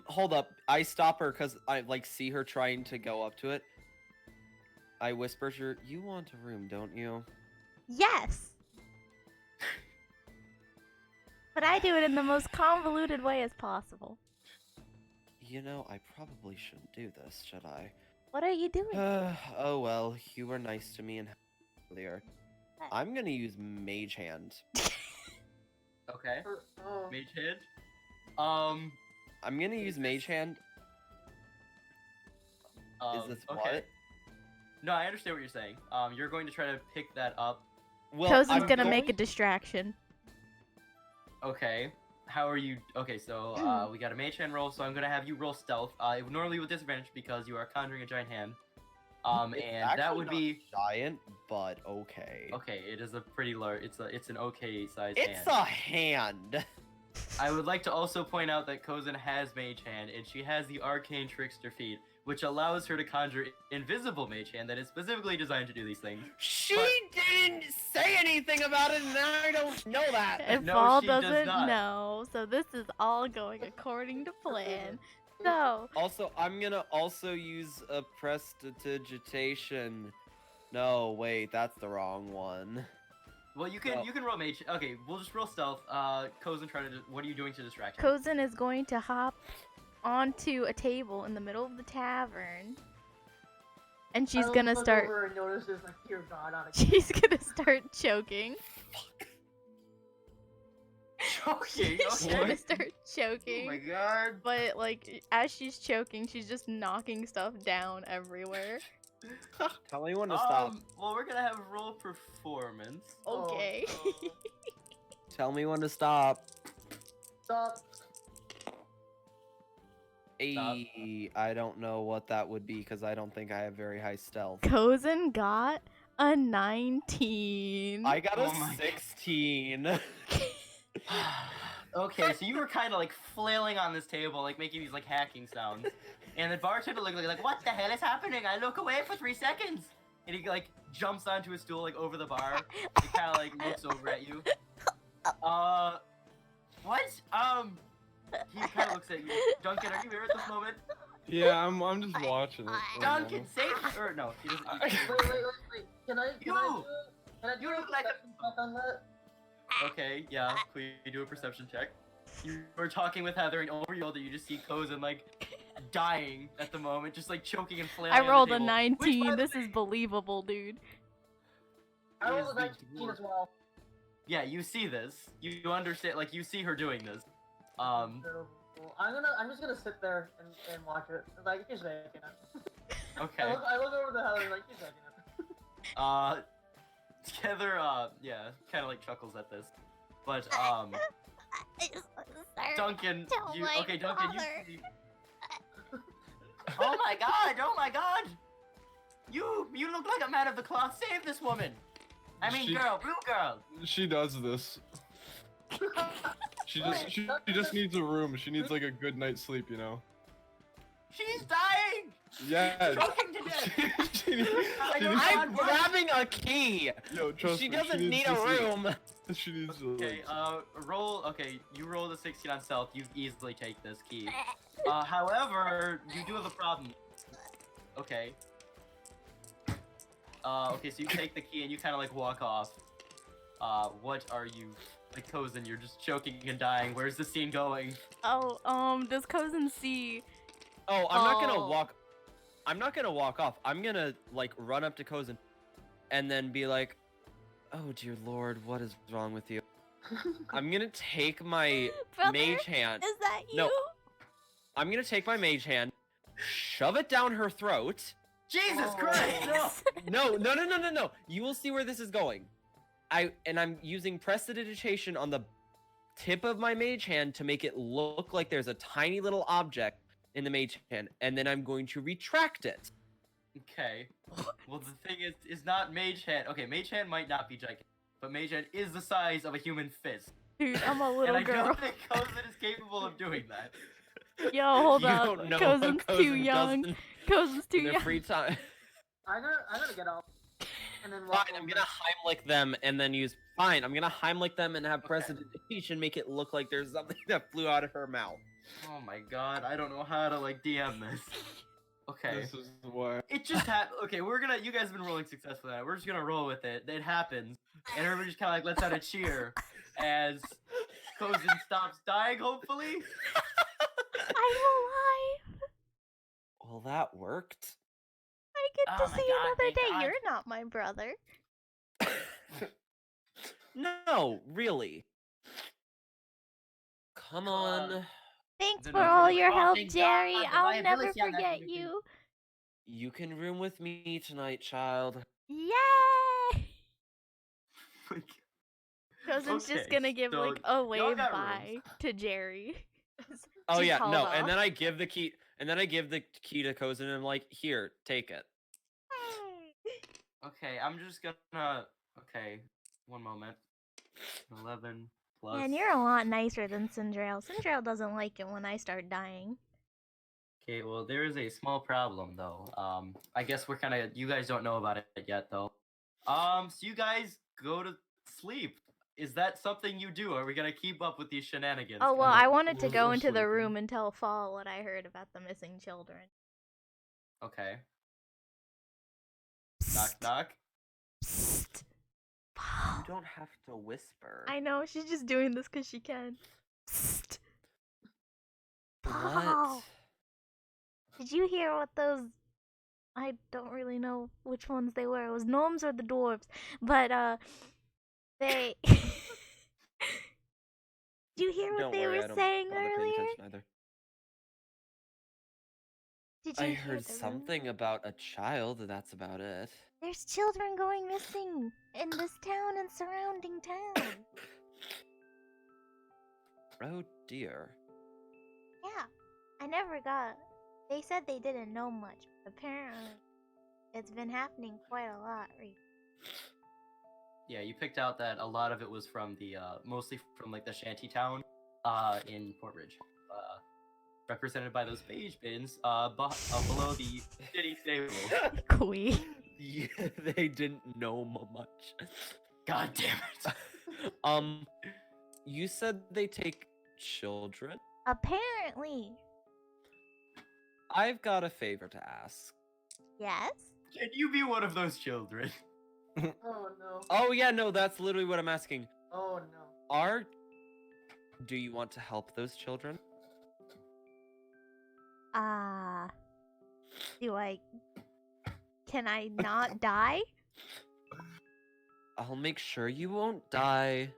hold up. I stop her because I like see her trying to go up to it. I whisper to her, "You want a room, don't you?" Yes. But I do it in the most convoluted way as possible. You know, I probably shouldn't do this, should I? What are you doing? Oh well, you were nice to me and earlier. I'm gonna use Mage Hand. Okay. Oh. Mage hand. I'm gonna use Mage Hand. Is this okay. what? No, I understand what you're saying. You're going to try to pick that up. Well, Cozen's I'm gonna make a going- distraction. Okay. How are you? Okay, so we got a mage hand roll, so I'm gonna have you roll stealth. Normally with disadvantage because you are conjuring a giant hand. It's And that actually would not be giant, but okay. okay. It is a pretty large. It's an okay sized It's hand. a hand. I would like to also point out that Cozen has Mage Hand, and she has the Arcane Trickster feat, which allows her to conjure invisible Mage Hand that is specifically designed to do these things. She But- didn't say anything about it, and I don't know that. And No, Paul she does doesn't not. know, so this is all going according to plan. So, Also, I'm gonna also use a prestidigitation. No, wait, that's the wrong one. Well, you can Oh. you can roll Mage. Okay, we'll just roll stealth. Cozen, try to. What are you doing to distract him? Cozen is going to hop onto a table in the middle of the tavern. And she's I gonna look start. over and notice there's like dear God on it. She's gonna start choking. Choking. She's Okay. gonna start Oh choking. my god. But like as she's choking, she's just knocking stuff down everywhere. Tell me when to stop. Well, we're gonna have roll performance. Oh, Okay. no. Tell me when to stop. Stop. I don't know what that would be because I don't think I have very high stealth. Cozen got a 19. I got Oh a my God. 16. Okay, so you were kind of like flailing on this table, like making these like hacking sounds, and the bartender looked like, what the hell is happening? I look away for 3 seconds, and he like jumps onto a stool like over the bar. He kind of like looks over at you. What? He kind of looks at you. Duncan, are you here at this moment? Yeah, I'm just watching it. for a Duncan, moment. safe or no? He doesn't. Wait. Can I do You! Can I do You a look like a- perception check on that? Okay, yeah. Can you do a perception check? You were talking with Heather, and over you that you just see Cozen like dying at the moment, just like choking and flailing. I on the rolled a table. 19. Which, by the This is way, believable, dude. I rolled is a the 19 as dwarf. well. Yeah, you see this. You understand, like you see her doing this. I'm just gonna sit there and watch it. Like he's making it. Okay. I look over the Heather like he's making it. Heather, yeah, kind of like chuckles at this, but Duncan, Don't you like okay? Duncan, you father. see. Oh my god! Oh my god! You look like a man of the cloth. Save this woman. I mean, girl, blue girl. She does this. She just needs a room. She needs like a good night's sleep, you know. She's dying. Yeah. Choking to death. she needs, I'm grabbing a key. Yo, trust She me, doesn't needs need to a sleep. room. She needs to. Okay, roll. Okay, you rolled a 16 on stealth. You easily take this key. However, you do have a problem. Okay. Okay, so you take the key and you kind of like walk off. What are you, like, Cozen? You're just choking and dying. Where's the scene going? Oh, does Cozen see? Oh, I'm not gonna walk. I'm not gonna walk off. I'm gonna like run up to Cozen, and then be like, "Oh dear Lord, what is wrong with you?" I'm gonna take my Brother, mage hand. is that you? No. I'm gonna take my mage hand, shove it down her throat. Jesus Oh. Christ! No. No. You will see where this is going. I'm using prestidigitation on the tip of my mage hand to make it look like there's a tiny little object in the mage hand, and then I'm going to retract it. Okay. Well, the thing is not mage hand. Okay, mage hand might not be gigantic, but mage hand is the size of a human fist. Dude, I'm a And little I girl. don't think Cozen is capable of doing that. Yo, hold You up. don't know Cozen's what too Cozen young. does Cozen's too in their young. free time. I'm gonna get up and then Fine, walk I'm over. gonna Heimlich them and then use. Fine, I'm gonna Heimlich them and have prestidigitation make it look like there's something that flew out of her mouth. Oh my god, I don't know how to like DM this. Okay. This is why. It just happened. Okay, you guys have been rolling successfully on it. We're just gonna roll with it. It happens. And everybody just kinda like lets out a cheer as Cozen stops dying, hopefully. I'm alive. Well, that worked. I get Oh to my see God, another thank day. God. You're not my brother. No, really. Come on. Thanks Then for I'm all like, your oh, help, thank Jerry. God, the I'll never liability on that forget everything. you. You can room with me tonight, child. Yay! Cozen's just Okay, gonna give so like a y'all wave got bye rooms. to Jerry. Oh Just yeah, hauled no, off. and then I give the key, to Cozen, and I'm like, here, take it. Okay, I'm just gonna. Okay, one moment. 11 plus. Man, you're a lot nicer than Cinderelle. Cinderelle doesn't like it when I start dying. Okay, well, there is a small problem though. I guess we're kind of. You guys don't know about it yet though. So you guys go to sleep. Is that something you do? Are we gonna keep up with these shenanigans? Oh well, Kinda I wanted to go we're into the sleeping. room and tell Fall what I heard about the missing children. Okay. Knock knock. Psst. You Fall. don't have to whisper. I know, she's just doing this because she can. Psst. Paul. What? Did you hear what those... I don't really know which ones they were. It was gnomes or the dwarves. But, they... Did you hear what Don't they worry, I were don't saying bother paying earlier? attention either. Did you I hear heard the rumor? something about a child, that's about it. There's children going missing in this town and surrounding town. Oh dear. Yeah, I never got. They said they didn't know much. Apparently, it's been happening quite a lot recently. Yeah, you picked out that a lot of it was from the mostly from like the shanty town in Port Ridge. Represented by those beige bins below the city stable. Queen. Yeah, they didn't know much. God damn it. You said they take children? Apparently. I've got a favor to ask. Yes? Can you be one of those children? Oh no. Oh yeah, no, that's literally what I'm asking. Oh no. Do you want to help those children? Can I not die? I'll make sure you won't die.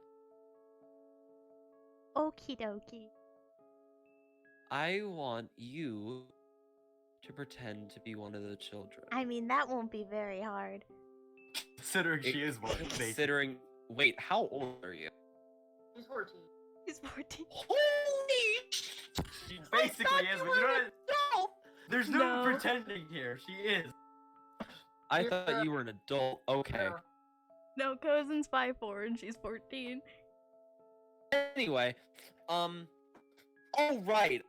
Okie dokie. I want you to pretend to be one of the children. I mean, that won't be very hard. Considering she is one. basically. Considering, wait, how old are you? He's 14. He's 14. Holy! She basically is, but you know what? There's no pretending here. She is. I thought you were an adult. Okay. No, Cozen's 5'4" and she's 14. Anyway, oh right.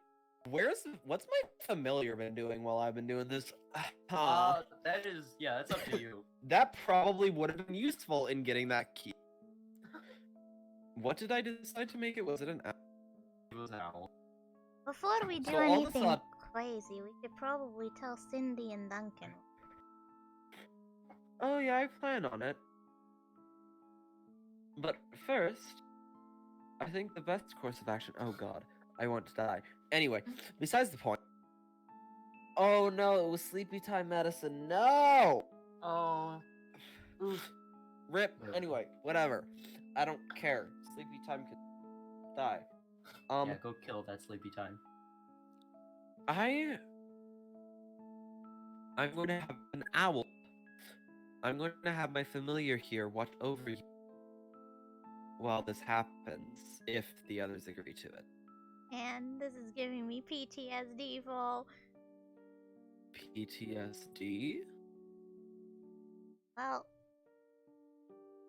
What's my familiar been doing while I've been doing this? That's up to you. That probably would have been useful in getting that key. What did I decide to make it? Was it an owl? It was an owl. Before we do So all of a anything sudden- crazy, we could probably tell Cindy and Duncan. Oh yeah, I plan on it. But first, I think the best course of action. Oh god, I want to die. Anyway, besides the point. Oh no, it was sleepy time medicine. No! Oh. Oof. Rip. Anyway, whatever. I don't care. Sleepy time could die. Yeah, go kill that sleepy time. I'm going to have an owl. I'm going to have my familiar here watch over you while this happens, if the others agree to it. And this is giving me PTSD for. PTSD? Well,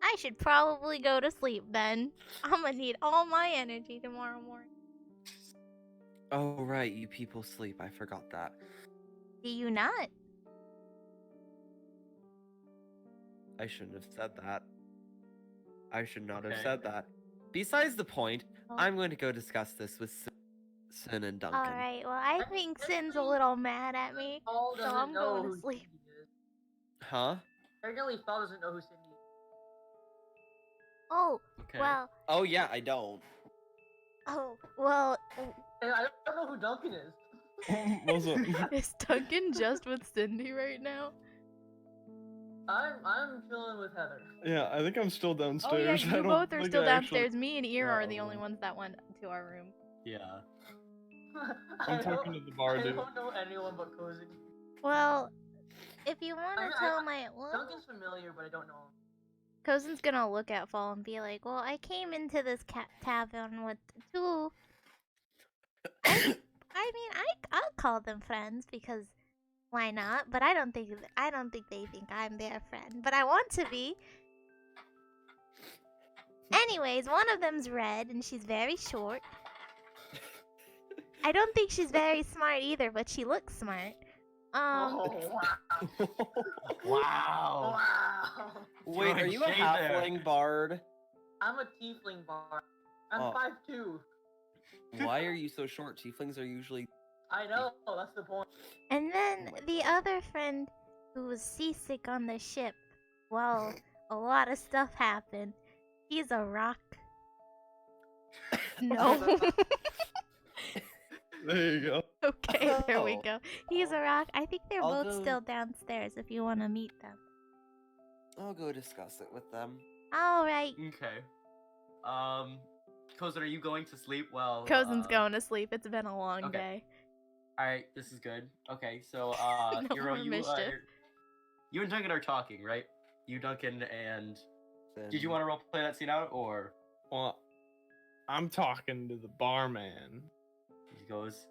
I should probably go to sleep then. I'm gonna need all my energy tomorrow morning. Oh, right, you people sleep. I forgot that. Do you not? I shouldn't have said that. I should not have Okay. said that. Besides the point, Oh. I'm going to go discuss this with Sin and Duncan. Alright, well, I think Sin's a little mad at me. Paul So doesn't I'm know going to who sleep. Cindy is. Huh? Apparently, Paul doesn't know who Cindy is. Oh, Okay. well, Oh, yeah, I don't. And I don't know who Duncan is. What's up? Is Duncan just with Cindy right now? I'm chilling with Heather. Yeah, I think I'm still Oh yeah, downstairs. I you don't both are think still I actually- downstairs. Me and Ira are the only Oh. ones that went to our room. Yeah. I'm talking to the bar I dude. don't know anyone but Cozy. well, if you want I- to tell my... Well, Duncan's familiar, but I don't know him. Cozen's gonna look at Fall and be like, well, I came into this tavern with two... I mean, I'll call them friends because why not? But I don't think they think I'm their friend. But I want to be. Anyways, one of them's red and she's very short. I don't think she's very smart either, but she looks smart. Oh, wow. Wow. Wow. Wait, are Throwing you a shade there. halfling bard? I'm a tiefling bar. I'm Oh. 5'2". Why are you so short? Tieflings are usually... I know, that's the point. And then Oh my the other friend who was seasick on the ship. Well, a lot of stuff happened. He's a rock. no. There you go. Okay, there we Oh. go. He's a rock. I think they're I'll both go- still downstairs if you want to meet them. I'll go discuss it with them. Alright. Okay. Kozen, are you going to sleep? Well, Cozen's going to sleep. It's been a long okay. day. All right, this is good. Okay, so No Hero, more you mischief. you and Duncan are talking, right? You, Duncan, and did you Then- want to role play that scene out, or Well, I'm talking to the barman. he goes,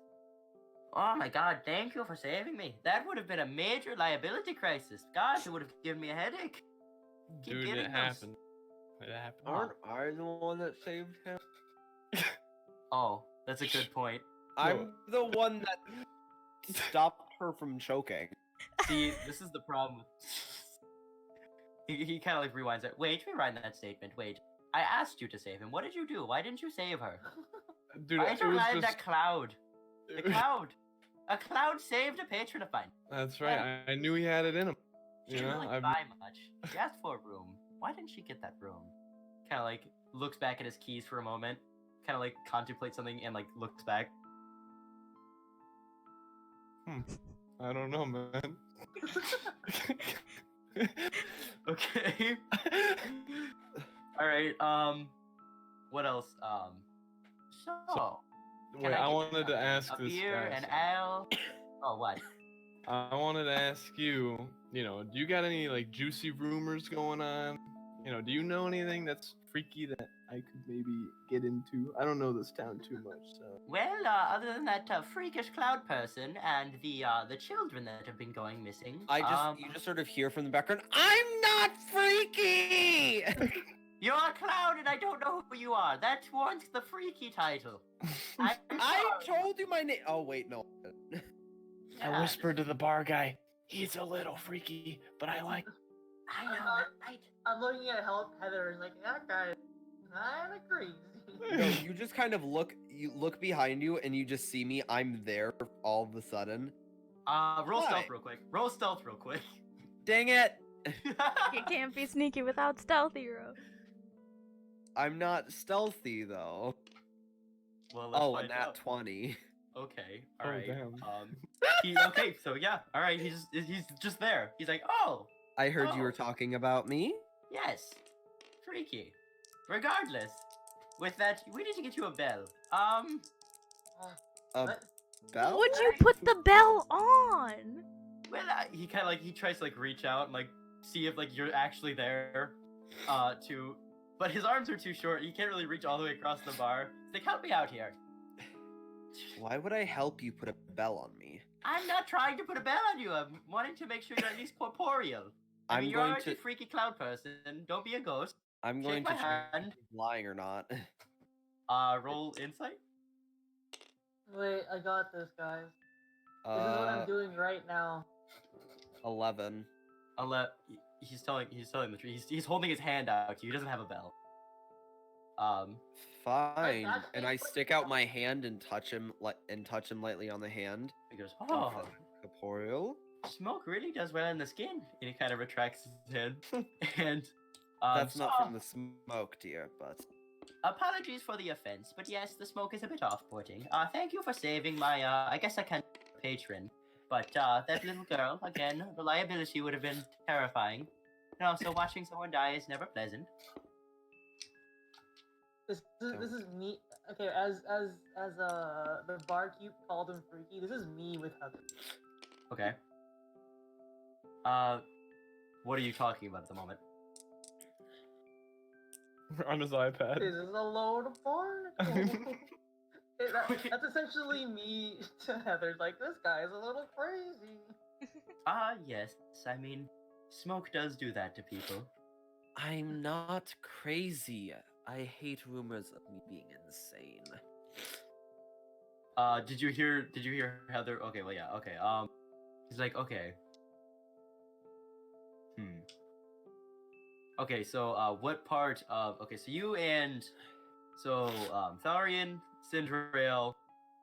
"Oh my God, thank you for saving me. That would have been a major liability crisis. Gosh, it would have given me a headache." Keep Dude, getting it those. happened. It happened. Aren't I the one that saved him? Oh, that's a good point. I'm the one that stopped her from choking. See, this is the problem. He kind of like rewinds it. Wait, rewind that statement. Wait, I asked you to save him. What did you do? Why didn't you save her? Dude, Why it did you was rely on just. that cloud? The cloud. A cloud saved a patron of mine. That's right. I knew he had it in him. She You didn't know, really I've- buy much. She asked for a room. Why didn't she get that room? Kind of like looks back at his keys for a moment. Kind of like contemplates something and like looks back. I don't know, man. Okay. All right. What else? So Wait, Can I I get wanted to ask a this. beer, guy an something. ale. Oh, what? I wanted to ask you, do you got any like juicy rumors going on? Do you know anything that's freaky that I could maybe get into. I don't know this town too much, so. Well, other than that freakish cloud person and the children that have been going missing, You just sort of hear from the background, I'm not freaky! you're a clown and I don't know who you are. That warrants the freaky title. I told you my name. Oh, wait, no. I whispered to the bar guy, he's a little freaky, but I like. I know, right? I'm looking at Heather and like, that guy is kind of crazy. No, you just kind of look behind you and you just see me. I'm there all of a sudden. Roll Why? stealth real quick. Roll stealth real quick. Dang it! You can't be sneaky without stealth, hero. I'm not stealthy though. Well, let's Oh, find and that out. 20. Okay, Oh, alright. damn. Okay, so yeah, alright, he's just there. He's like, oh, I heard you Oh. were talking about me. yes, freaky. Regardless, with that, we need to get you a bell. A What? bell? Would you put the bell on? Well, he kind of like he tries to like reach out and like see if like you're actually there, but his arms are too short. He can't really reach all the way across the bar. He's like, help me out here. Why would I help you put a bell on me? I'm not trying to put a bell on you. I'm wanting to make sure you're at least corporeal. I mean, you're going already a to. freaky cloud person. Don't be a ghost. I'm going Shake to my check hand. if he's lying or not. Roll insight. Wait, I got this, guys. This is what I'm doing right now. 11. He's telling the truth. He's holding his hand out to you. He doesn't have a bell. Fine. that's And I it. stick out my hand and touch him lightly on the hand. He goes, and oh, feel corporeal. smoke really does well in the skin. And he kind of retracts his head. And That's not so- from the smoke, dear, but Apologies for the offense, but yes, the smoke is a bit off-putting. Thank you for saving my, I guess I can patron. But, that little girl, again, reliability would have been terrifying. And also, watching someone die is never pleasant. This is me. Okay, as the barkeep called him freaky. This is me with Heather. Okay. What are you talking about at the moment? On his iPad. This is a load of barnacles. That's essentially me to Heather. Like, this guy is a little crazy. Yes. I mean, smoke does do that to people. I'm not crazy. I hate rumors of me being insane. Did you hear Heather? Okay, well, yeah, okay. He's like, okay. Okay, so, what part of... Okay, so you and... So, Tharian, Cinderell,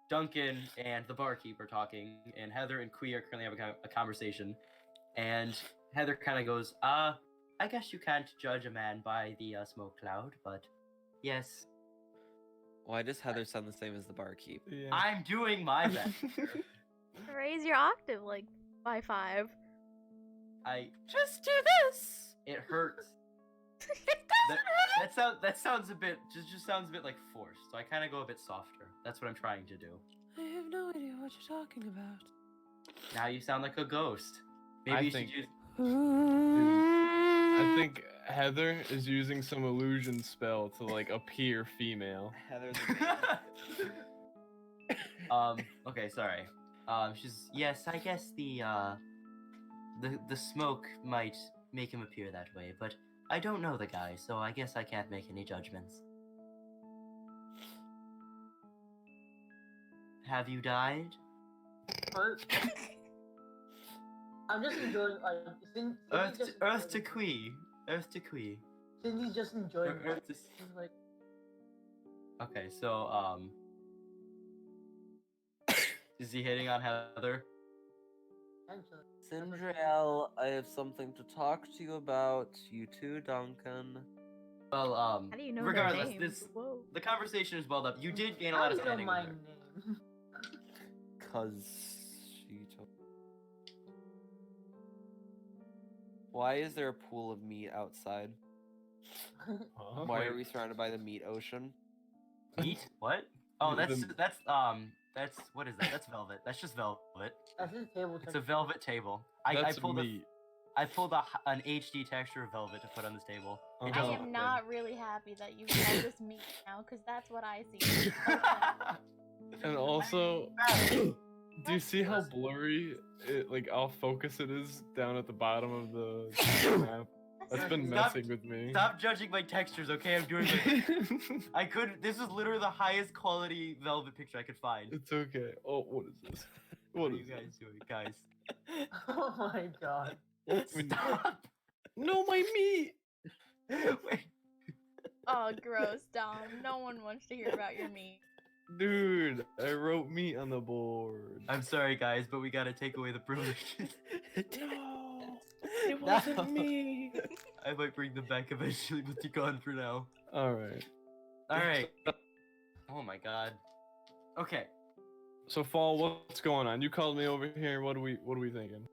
Duncan, and the barkeep are talking, and Heather and Kui are currently having a conversation, and Heather kind of goes, I guess you can't judge a man by the, smoke cloud, but yes, Why does Heather sound the same as the barkeep? Yeah. I'm doing my best. Raise your octave like by 5. Just do this. It hurts. That sounds a bit just sounds a bit like forced. So I kind of go a bit softer. That's what I'm trying to do. I have no idea what you're talking about. Now you sound like a ghost. Maybe I you think- should use. I think Heather is using some illusion spell to like appear female. Heather's Okay, sorry. Yes, I guess the smoke might make him appear that way, but I don't know the guy, so I guess I can't make any judgments. Have you died? But I'm just enjoying, like, Earth to Kui. Earth to Kui. Cindy's just enjoying Or Earth to... She's like, Okay, so, is he hitting on Heather? potentially. Cinderell, I have something to talk to you about. You too, Duncan. Well, How do you know their regardless, names? Whoa. the conversation is well up. You did gain a How lot do of you know standing my with her. name? Cause she told. Why is there a pool of meat outside? Huh? Why are we surrounded by the meat ocean? Meat? What? Oh, The- that's what is that? That's velvet. That's just velvet. That's his table. It's a velvet table. I That's pulled meat. an HD texture of velvet to put on this table. I Oh, am not really happy that you guys just meet now, because that's what I see. And also, do you see how blurry it, like, off focus it is down at the bottom of the map? That's been Stop- messing with me. Stop judging my textures, okay? I'm doing it. This is literally the highest quality velvet picture I could find. It's okay. Oh, what is this? What What are is you guys doing, guys? Oh my god. Stop! No, my meat! Wait. Oh, gross, Dom. No one wants to hear about your meat. Dude, I wrote meat on the board. I'm sorry, guys, but we gotta take away the privileges. No, it wasn't me. I might bring them back eventually, but they're gone for now. Alright. Alright. Oh my god. Okay. So, Fall, what's going on? You called me over here. What are we thinking?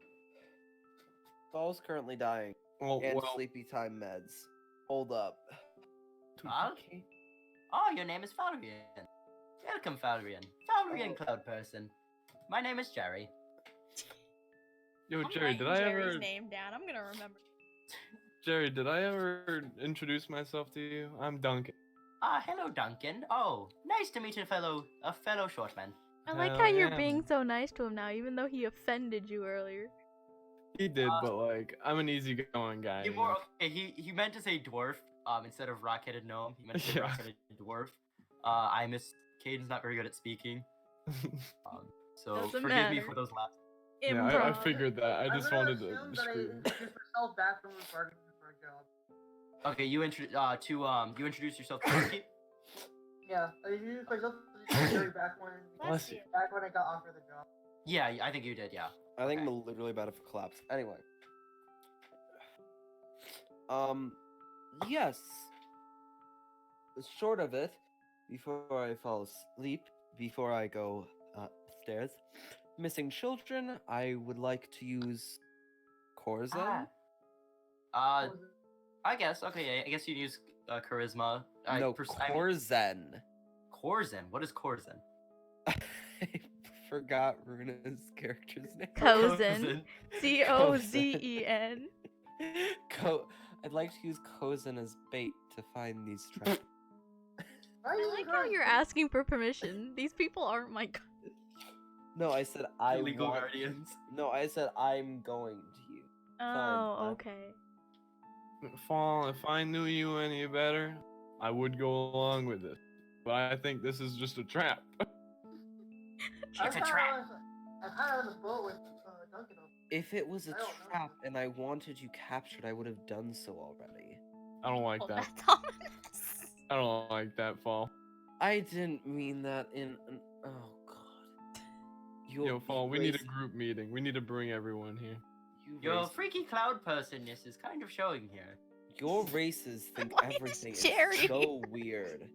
Fall's currently dying. Well, And well, sleepy time meds. Hold up. Okay. Oh, your name is Valerian. Welcome, Valerian. Valerian Cloud Person. My name is Jerry. yo, I'm Jerry, did writing I Jerry's ever? name down. I'm gonna remember. Jerry, did I ever introduce myself to you? I'm Duncan. Hello, Duncan. Oh, nice to meet a fellow shortman. I like Hell how you're yeah, being man. so nice to him now, even though he offended you earlier. He did, but like, I'm an easygoing guy. He you more know? okay. He meant to say dwarf. Instead of rock-headed gnome, he meant to say Yeah. rock-headed dwarf. I miss Caden's not very good at speaking. So Doesn't forgive me matter. for those laughs. Yeah, I Improv. figured that. I I'm just gonna wanted to assume that I scream. introduced myself back when we were bargaining for a job. Okay, you introduce yourself to Ricky. Yeah, I introduced myself to Jerry back Bless you. when I got offered the job. Yeah, I think you did. Yeah. I think Okay. I'm literally about to collapse. Anyway. Yes. The short of it, before I fall asleep, before I go upstairs, missing children, I would like to use Corzin. I guess. Okay, I guess you'd use charisma. No, Corzin. Corzin. What is Corzin? I forgot Runa's character's name. Cozen. Cozen. I'd like to use Cozen as bait to find these traps. I like how you're asking for permission. These people aren't my. No, I said I Legal want. guardians. No, I said I'm going to use. Oh, fine. okay. Fall, if I knew you any better, I would go along with it. But I think this is just a trap. It's a trap. I'm kind of on the boat with Duncan. If it was a I don't know. trap and I wanted you captured, I would have done so already. I don't like Well, that. that's ominous. I don't like that, Fall. I didn't mean that in an. Oh god. Yo, Fall, we need a race- group meeting. We need to bring everyone here. you Your race- freaky cloud personness is kind of showing here. Your races think Why is everything is Jerry- so weird.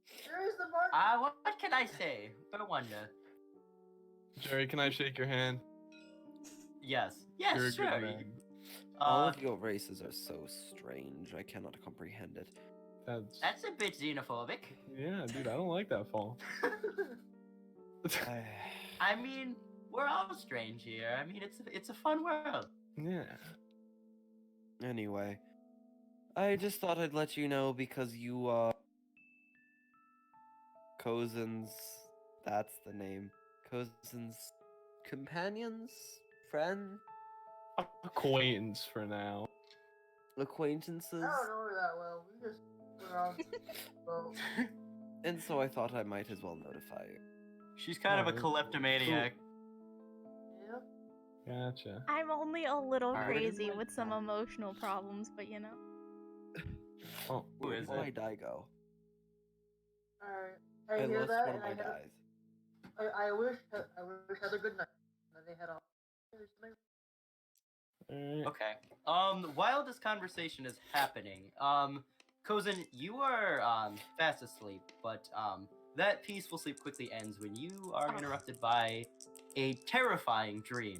Here's the mark. What can I say? I wonder. Jerry, can I shake your hand? Yes. You're Yes, a sure. good man. All of your races are so strange. I cannot comprehend it. That's a bit xenophobic. Yeah, dude, I don't like that, Fall. I mean, we're all strange here. I mean, it's a fun world. Yeah. Anyway, I just thought I'd let you know because you Cozen's. That's the name. Cozen's companions, friend, Acquaintance for now. acquaintances, I don't know her that well. We just went on the boat. and so I thought I might as well notify you. She's kind of a Oh, kleptomaniac. Yep. Gotcha. I'm only a little Alright. crazy with some emotional problems, but you know. Oh, Who Where is did my it? die go? Alright. I I hear lost that, one and of my I dies. I wish Heather good night. And then they head off. alright. Okay. While this conversation is happening, Kozin, you are fast asleep, but that peaceful sleep quickly ends when you are interrupted by a terrifying dream.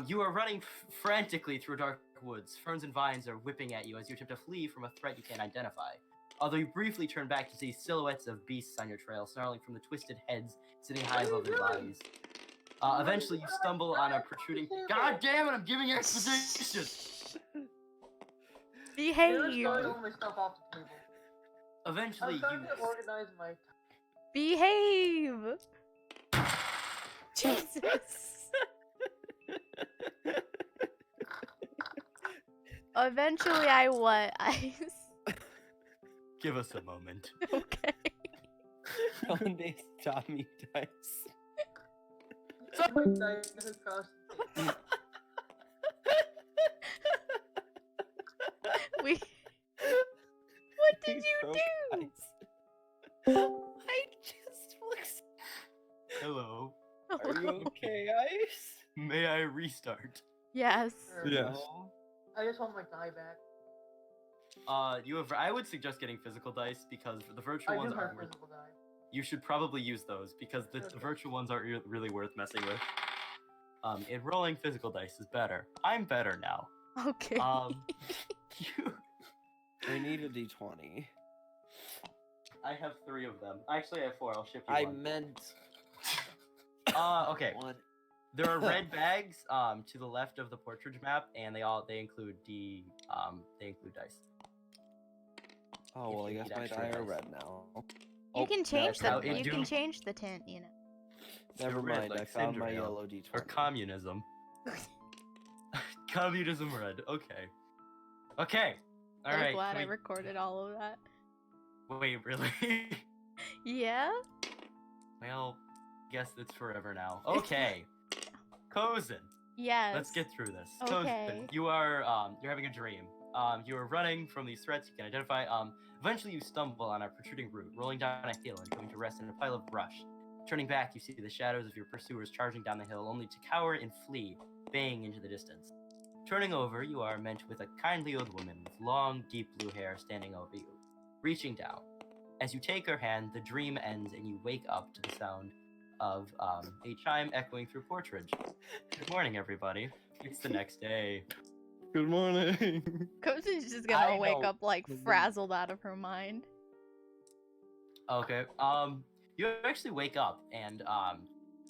You are running frantically through dark woods. Ferns and vines are whipping at you as you attempt to flee from a threat you can't identify. Although you briefly turn back to see silhouettes of beasts on your trail, snarling from the twisted heads sitting high above their bodies. Eventually, you stumble on a protruding. God damn it! I'm giving exposition. Behave. Throwing all my stuff off the table. Eventually, I'm trying you. to organize my. Behave. Jesus. Eventually, I what? Give us a moment. Okay. Holiday Tommy dice. My dice across the table. We. What did We you broke do? ice. I just looks. Hello. Are you okay, Ice? May I restart? Yes. Sure. Yes. No. I just want my die back. You have. I would suggest getting physical dice because the virtual I ones do have aren't worth. physical die. You should probably use those because the Okay. virtual ones aren't really worth messing with. And rolling physical dice is better. I'm better now. Okay. You. I need a d20. I have 3 of them. Actually, I have 4. I'll ship you I one. meant Okay. one. There are red bags to the left of the portrait map, and they include dice. Oh well, I If you guess need my extra die are dice. red now. You Oh, can now change it's Now, the it you do- can change the tint, you know. Never They're red mind, I like found my Cinderella. yellow d20. Or communism. Communism red. Okay. Okay. All So right. glad I can we- recorded all of that. Wait, really? Yeah. Well, guess it's forever now. Okay. Kozin, Yes. let's get through this. Okay. Kozin, you're having a dream. You are running from these threats you can identify. Eventually you stumble on a protruding route, rolling down a hill and coming to rest in a pile of brush. Turning back, you see the shadows of your pursuers charging down the hill, only to cower and flee, baying into the distance. Turning over, you are met with a kindly old woman with long, deep blue hair standing over you, reaching down. As you take her hand, the dream ends and you wake up to the sound of a chime echoing through Portridge. Good morning, everybody. It's the next day. Good morning. Kozin's just gonna I wake know. up like frazzled out of her mind. Okay. You actually wake up and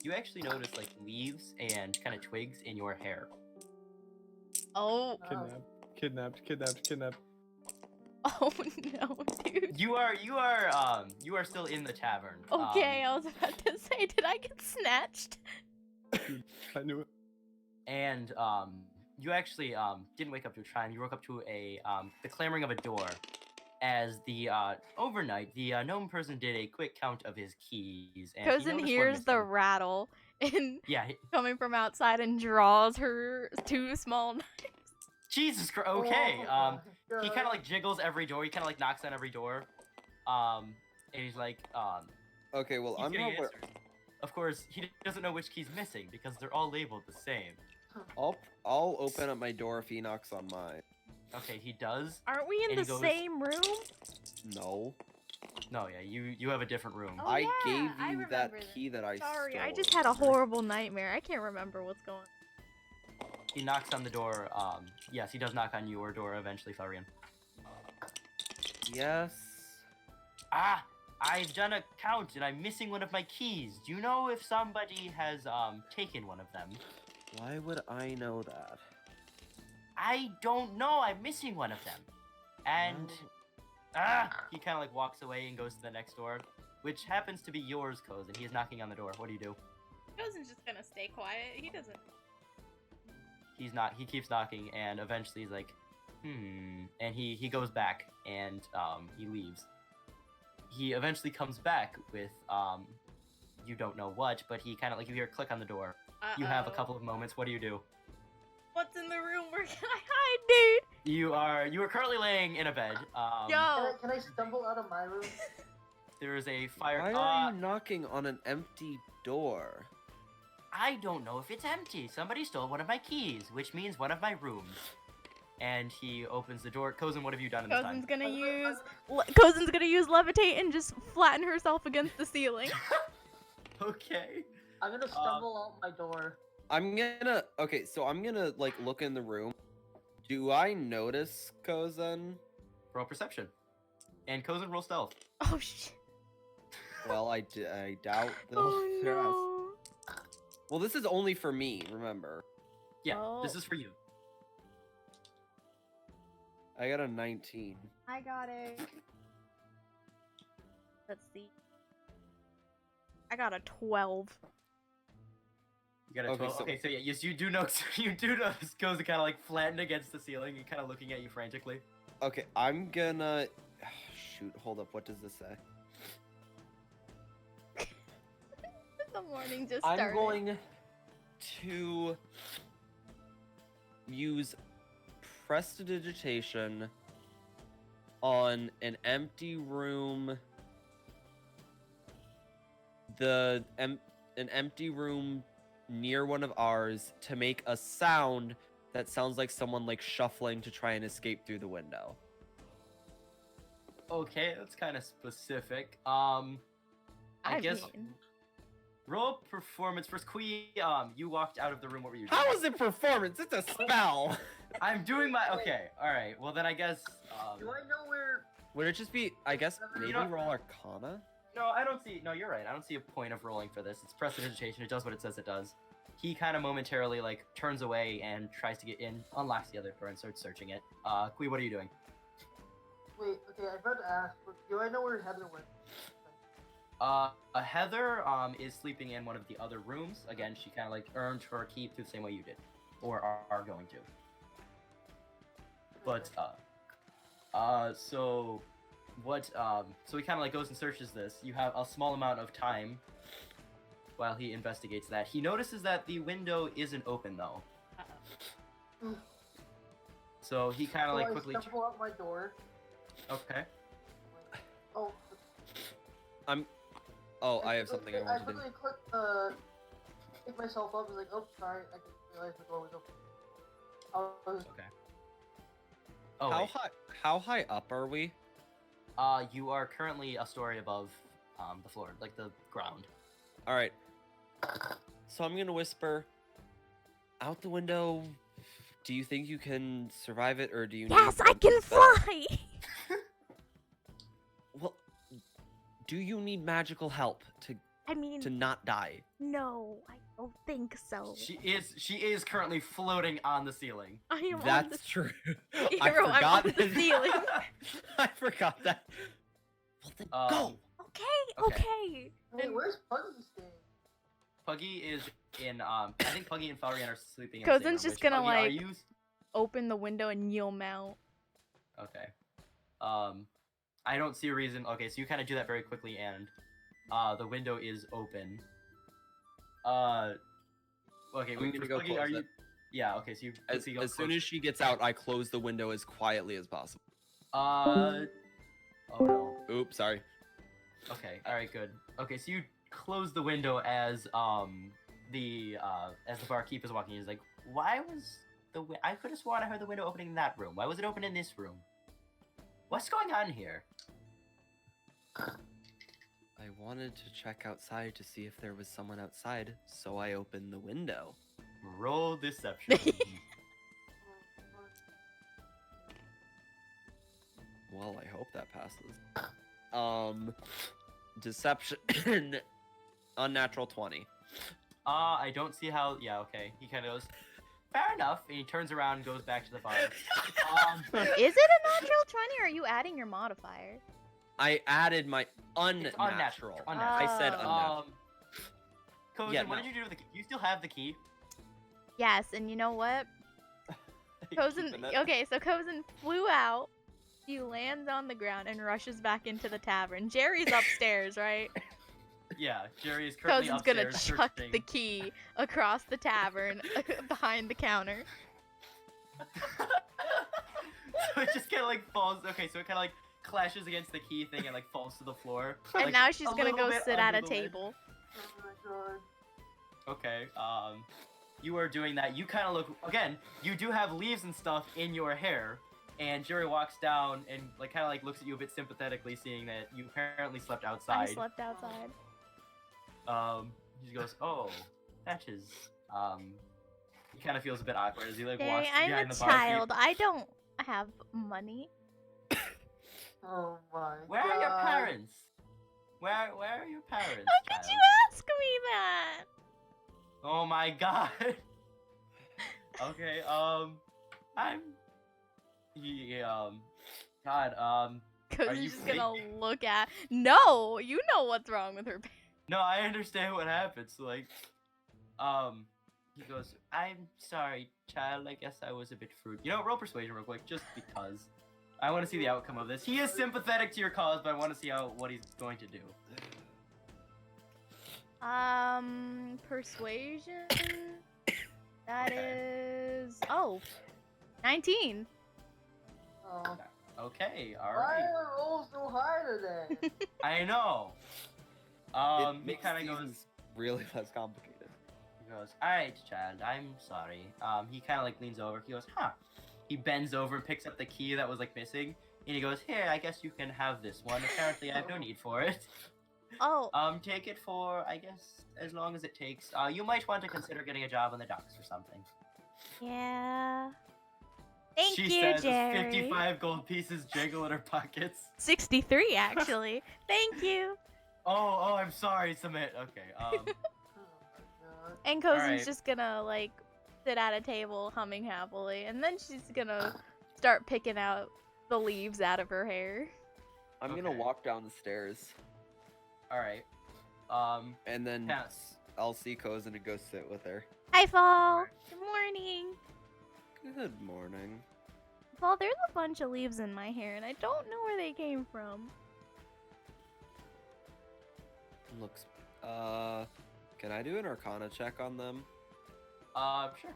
you actually notice like leaves and kind of twigs in your hair. Oh. Kidnapped. Oh no, dude. You are still in the tavern. Okay, I was about to say, did I get snatched? I knew it. And you actually didn't wake up to a chime. You woke up to the clamoring of a door. As the overnight, the gnome person did a quick count of his keys. And he Kozin noticed one hears the missing. rattle and Yeah. coming from outside and draws her 2 small knives. Jesus Christ. Okay. Oh my He God. kind of like jiggles every door. He kind of like knocks on every door. And he's like, Okay, well he's I'm getting gonna. answers. Of course, he doesn't know which key's missing because they're all labeled the same. I'll open up my door if he knocks on mine. Okay, he does. Aren't we in And he the goes- same room? No, No, yeah, you have a different room. Oh, I yeah, gave I you remember that this. key that I Sorry, I stole, just had a remember? horrible nightmare. I can't remember what's going on. He knocks on the door. Yes, he does knock on your door eventually, Florian. Yes. Ah, I've done a count and I'm missing one of my keys. Do you know if somebody has taken one of them? Why would I know that? I don't know. I'm missing one of them. And he kind of like walks away and goes to the next door, which happens to be yours, Koz, and he's knocking on the door. What do you do? Kozin's just gonna stay quiet. He doesn't. He's not. He keeps knocking, and eventually he's like, and he goes back and he leaves. He eventually comes back with you don't know what, but he kind of like you hear a click on the door. You have a Uh-oh. couple of moments. What do you do? What's in the room? Where can I hide, dude? You are currently laying in a bed. Yo. Can I stumble out of my room? There is a fire. Why are you knocking on an empty door? I don't know if it's empty. Somebody stole one of my keys, which means one of my rooms. And he opens the door. Kozin, what have you done in this time? Kozin's gonna use levitate and just flatten herself against the ceiling. Okay. I'm gonna stumble out my door. Okay, so I'm gonna like look in the room. Do I notice Kozan? Roll perception. And Kozin, roll stealth. Oh shit. Well, I doubt they'll Oh pass. no. Well, this is only for me, remember. Yeah, Oh. this is for you. I got a 19. I got a. Let's see. I got a 12. You got a Okay, 12. so- Okay, so yeah, yes, you do notice. You do notice Koza kind of like flattened against the ceiling and kind of looking at you frantically. Okay, I'm gonna. Shoot, hold up. What does this say? The morning just I'm started. going to use prestidigitation on an empty room. An empty room near one of ours to make a sound that sounds like someone like shuffling to try and escape through the window. Okay, that's kind of specific. I guess mean, roll performance first. Kui, you walked out of the room. What were you doing? How is it performance? It's a spell. I'm doing my. Okay, all right. Well then, I guess. Do I know where? Would it just be? I guess You maybe know- roll Arcana. No, I don't see. No, you're right. I don't see a point of rolling for this. It's prestidigitation. It does what it says it does. He kind of momentarily like turns away and tries to get in, unlocks the other door, and starts searching it. Kui, what are you doing? Wait, okay, I forgot to ask. But do I know where Heather went? Heather is sleeping in one of the other rooms. Again, she kind of like earned her keep through the same way you did, or are going to. But so what? So he kind of like goes and searches this. You have a small amount of time while he investigates that. He notices that the window isn't open though. uh-oh. So he kind of like quickly. I stumble out my door. Okay. Oh. Oh, I have something I want to do. quickly pick myself up. I was like, oh, sorry, I didn't realize the door was open. I was, Okay. Oh, wait. How high up are we? You are currently a story above the floor, like the ground. All right. So I'm gonna whisper out the window. Do you think you can survive it, or do you? Yes, need I can spell? fly! Well, do you need magical help I mean, to not die? no, I don't think so. She is currently floating on the ceiling. I am on the That's true. I Hero, I'm forgot on the that- ceiling. I forgot that. Well, then Um, go. Okay, Okay. okay. wait, And- where's Puggy staying? Puggy is in. I think Puggy and Falrian are sleeping. In Kozen's the same room, just which, gonna, Puggy, are like- you... Open the window and you'll mount. Okay. I don't see a reason. Okay, so you kind of do that very quickly, and the window is open. Okay. I'm Wait, gonna first, go Puggy, are close you? it. Yeah. Okay. So you. As so you go soon close- as she gets out, I close the window as quietly as possible. Oh no. Oops, sorry. Okay. All right. Good. Okay. So you close the window as the barkeep is walking in. He's like, why was I could have sworn I heard the window opening in that room. Why was it open in this room? What's going on here? I wanted to check outside to see if there was someone outside, so I opened the window. Roll deception. Well, I hope that passes. Deception. Unnatural 20. I don't see how. Yeah. Okay. He kind of goes. Fair enough. And he turns around and goes back to the bar. Is it a natural 20 or are you adding your modifier? I added my It's unnatural. unnatural. I said Oh. unnatural. Kozen, Yeah, what no. did you do with the key? You still have the key? Yes, and you know what? Kozen, Keeping it. okay, so Kozen flew out. He lands on the ground and rushes back into the tavern. Jerry's upstairs, right? Yeah, Jerry is currently Kozen's gonna upstairs chuck searching. the key across the tavern behind the counter. So it just kind of like falls. Okay, so it kind of like clashes against the key thing and like falls to the floor. And like, now she's a gonna little go bit sit at under a the lid. table. Oh my god. Okay, you are doing that. You kind of look again. You do have leaves and stuff in your hair, and Jerry walks down and like kind of like looks at you a bit sympathetically, seeing that you apparently slept I outside. slept outside. He goes, "Oh, that is." He kind of feels a bit awkward as he like Jerry, walks I'm behind a the barkeep. child. I don't have money. Oh my Where god. are your parents? Where are your parents? How could child? you ask me that? Oh my god. Okay, he God, are Cozy's you just gonna faking? look at. No, you know what's wrong with her. No, I understand what happened. So like, he goes, "I'm sorry, child. I guess I was a bit rude. You know, roll persuasion real quick, just because. I want to see the outcome of this. He is sympathetic to your cause, but I want to see what he's going to do. Persuasion. That Okay. is 19. Oh. Okay, all Why right. are rolls so high today? I know. It He makes kind of goes. things really less complicated. He goes, "All right, child. I'm sorry." He kind of like leans over. He goes, "Huh." He bends over and picks up the key that was like missing, and he goes, "Here, I guess you can have this one. Apparently, I have no need for it. Oh, Take it for, I guess, as long as it takes. You might want to consider getting a job on the docks or something." yeah. Thank She you, says, Jerry. 55 gold pieces jiggle in her pockets. 63, actually. Thank you. Oh, I'm sorry, Submit. Okay, Oh my god. And Cozy's Alright. just gonna like sit at a table humming happily, and then she's gonna start picking out the leaves out of her hair. I'm gonna Okay. walk down the stairs, alright. and then Pass. I'll see Kozin and go sit with her. Hi, Fall. Alright. Good morning. Good morning. Well, there's a bunch of leaves in my hair, and I don't know where they came from. Looks. Can I do an Arcana check on them? Sure.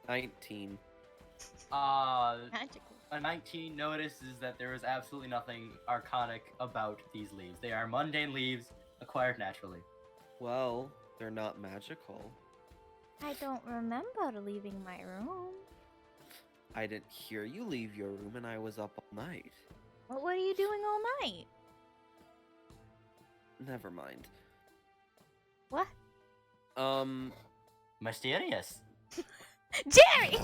19. Magical. A 19 notices that there is absolutely nothing arcanic about these leaves. They are mundane leaves acquired naturally. Well, they're not magical. I don't remember leaving my room. I didn't hear you leave your room, and I was up all night. What were you doing all night? Never mind. What? Mysterious. Jerry!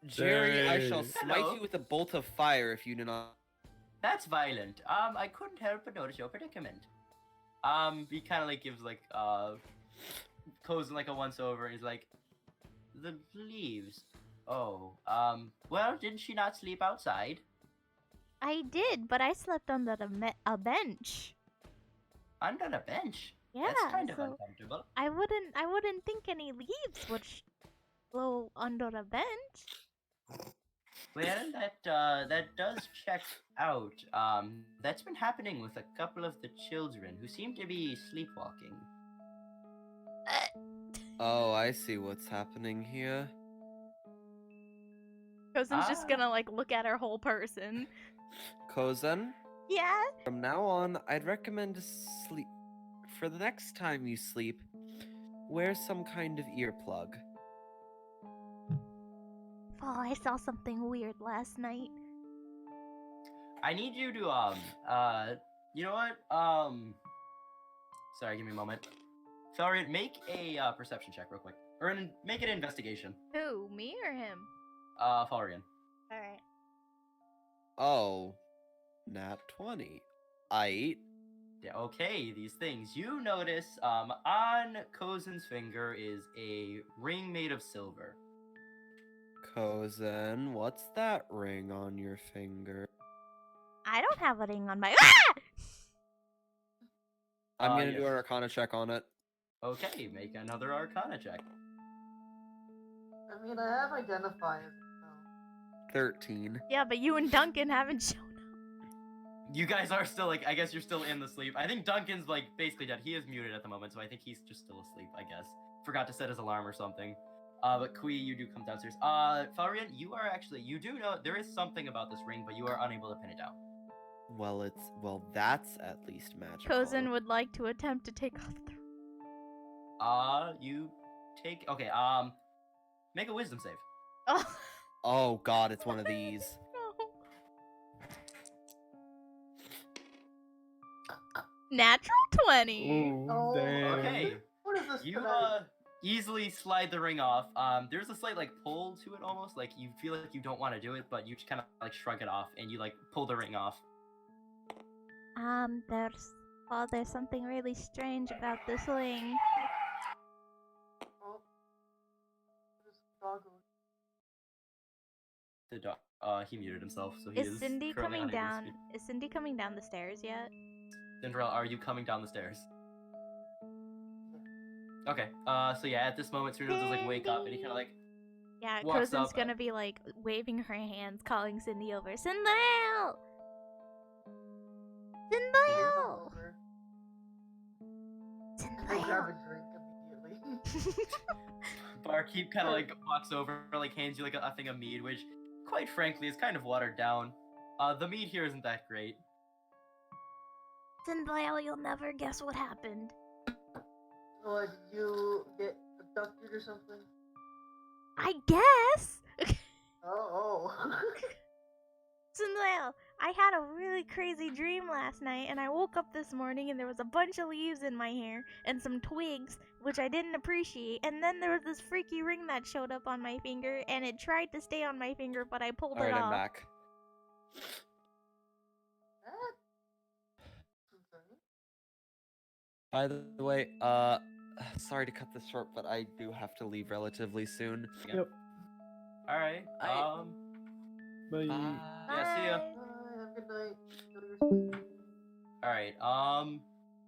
Jerry, I shall Jerry. smite Hello. you with a bolt of fire if you do not. That's violent. I couldn't help but notice your predicament. He kind of like gives like Cozen like a once over. And he's like, the leaves. Oh, well, didn't she not sleep outside? I did, but I slept under a bench. Under a bench. Yeah, That's kind of so uncomfortable. I wouldn't think any leaves would blow under a bench. Well, that does check out. That's been happening with a couple of the children who seem to be sleepwalking. Oh, I see what's happening here. Cozen's just Ah. gonna like look at her whole person. Kozen, Yeah? from now on, I'd recommend to sleep. For the next time you sleep, wear some kind of earplug. Oh, I saw something weird last night. I need you to you know what? Sorry, give me a moment. Sorry, make a perception check real quick, or make an investigation. Who? Me or him? Florian. Alright. Oh, nat 20. Aight. Yeah, okay, these things. You notice on Kozen's finger is a ring made of silver. Kozen, what's that ring on your finger? I don't have a ring on my. Ah! I'm gonna do yes. an Arcana check on it. Okay, make another Arcana check. I mean, I have identifiers. So. 13. Yeah, but you and Duncan haven't shown up. You guys are still like, I guess you're still in the sleep. I think Duncan's like basically dead. He is muted at the moment, so I think he's just still asleep. I guess forgot to set his alarm or something. But Kui, you do come downstairs. Florian, you do know there is something about this ring, but you are unable to pin it down. Well, that's at least magical. Cozen would like to attempt to take off the. You take okay. Make a wisdom save. Oh Oh god, it's one of these. no! Natural 20. Ooh, Oh, damn. Okay. What is this You tonight? easily slide the ring off. There's a slight like pull to it almost, like you feel like you don't want to do it, but you just kind of like shrug it off and you like pull the ring off. There's something really strange about this ring. Oh, he muted himself, so he is Is Cindy currently coming unable to down? speak. Is Cindy coming down the stairs yet? Cinderella, are you coming down the stairs? Okay. So yeah, at this moment, Cinderella does like wake up and he kind of like Yeah, walks Cozin's up. gonna be like waving her hands, calling Cindy over. Cinderella! Cinderella! Over. I grab a drink immediately. Barkeep kind of like walks over, like hands you like a thing of mead, which, quite frankly, is kind of watered down. The mead here isn't that great. Cinderella, you'll never guess what happened. Did you get abducted or something? I guess. Oh. Cinderella, I had a really crazy dream last night, and I woke up this morning and there was a bunch of leaves in my hair and some twigs, which I didn't appreciate. And then there was this freaky ring that showed up on my finger, and it tried to stay on my finger, but I pulled it Alright, off. I'm back. By the way, sorry to cut this short, but I do have to leave relatively soon. Yep. All right. Bye. Yeah. See ya. Have a good night. Go to your sleep. All right.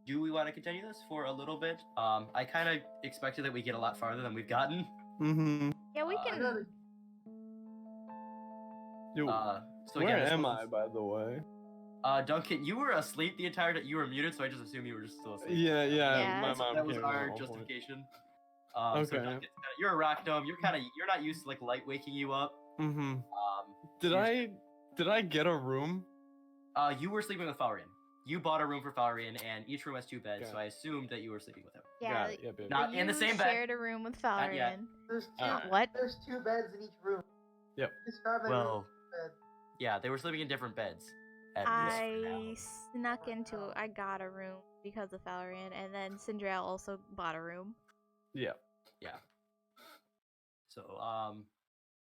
Do we want to continue this for a little bit? I kind of expected that we get a lot farther than we've gotten. Mm-hmm. Yeah, we I can. gotta- So Where again, this am was- I, by the way? Duncan, you were asleep the entire time. You were muted, so I just assume you were just still asleep. Yeah, Yeah. my So mom that was came in our at one point. justification. Okay. So Duncan, you're a rock gnome. You're not used to like light waking you up. Mm-hmm. So Did I get a room? You were sleeping with Falrian. You bought a room for Falrian, and each room has 2 beds. Got So I assumed that you were sleeping with him. Yeah, Got it. Yep, yep, Not but in the you same bed. shared a room with Not yet. Falrian. Alright. What? There's 2 beds in each room. Yep. Describe my Well, bed. yeah, they were sleeping in different beds. At least for now. I snuck into. I got a room because of Falrian, and then Cinderella also bought a room. Yeah. Yeah. So,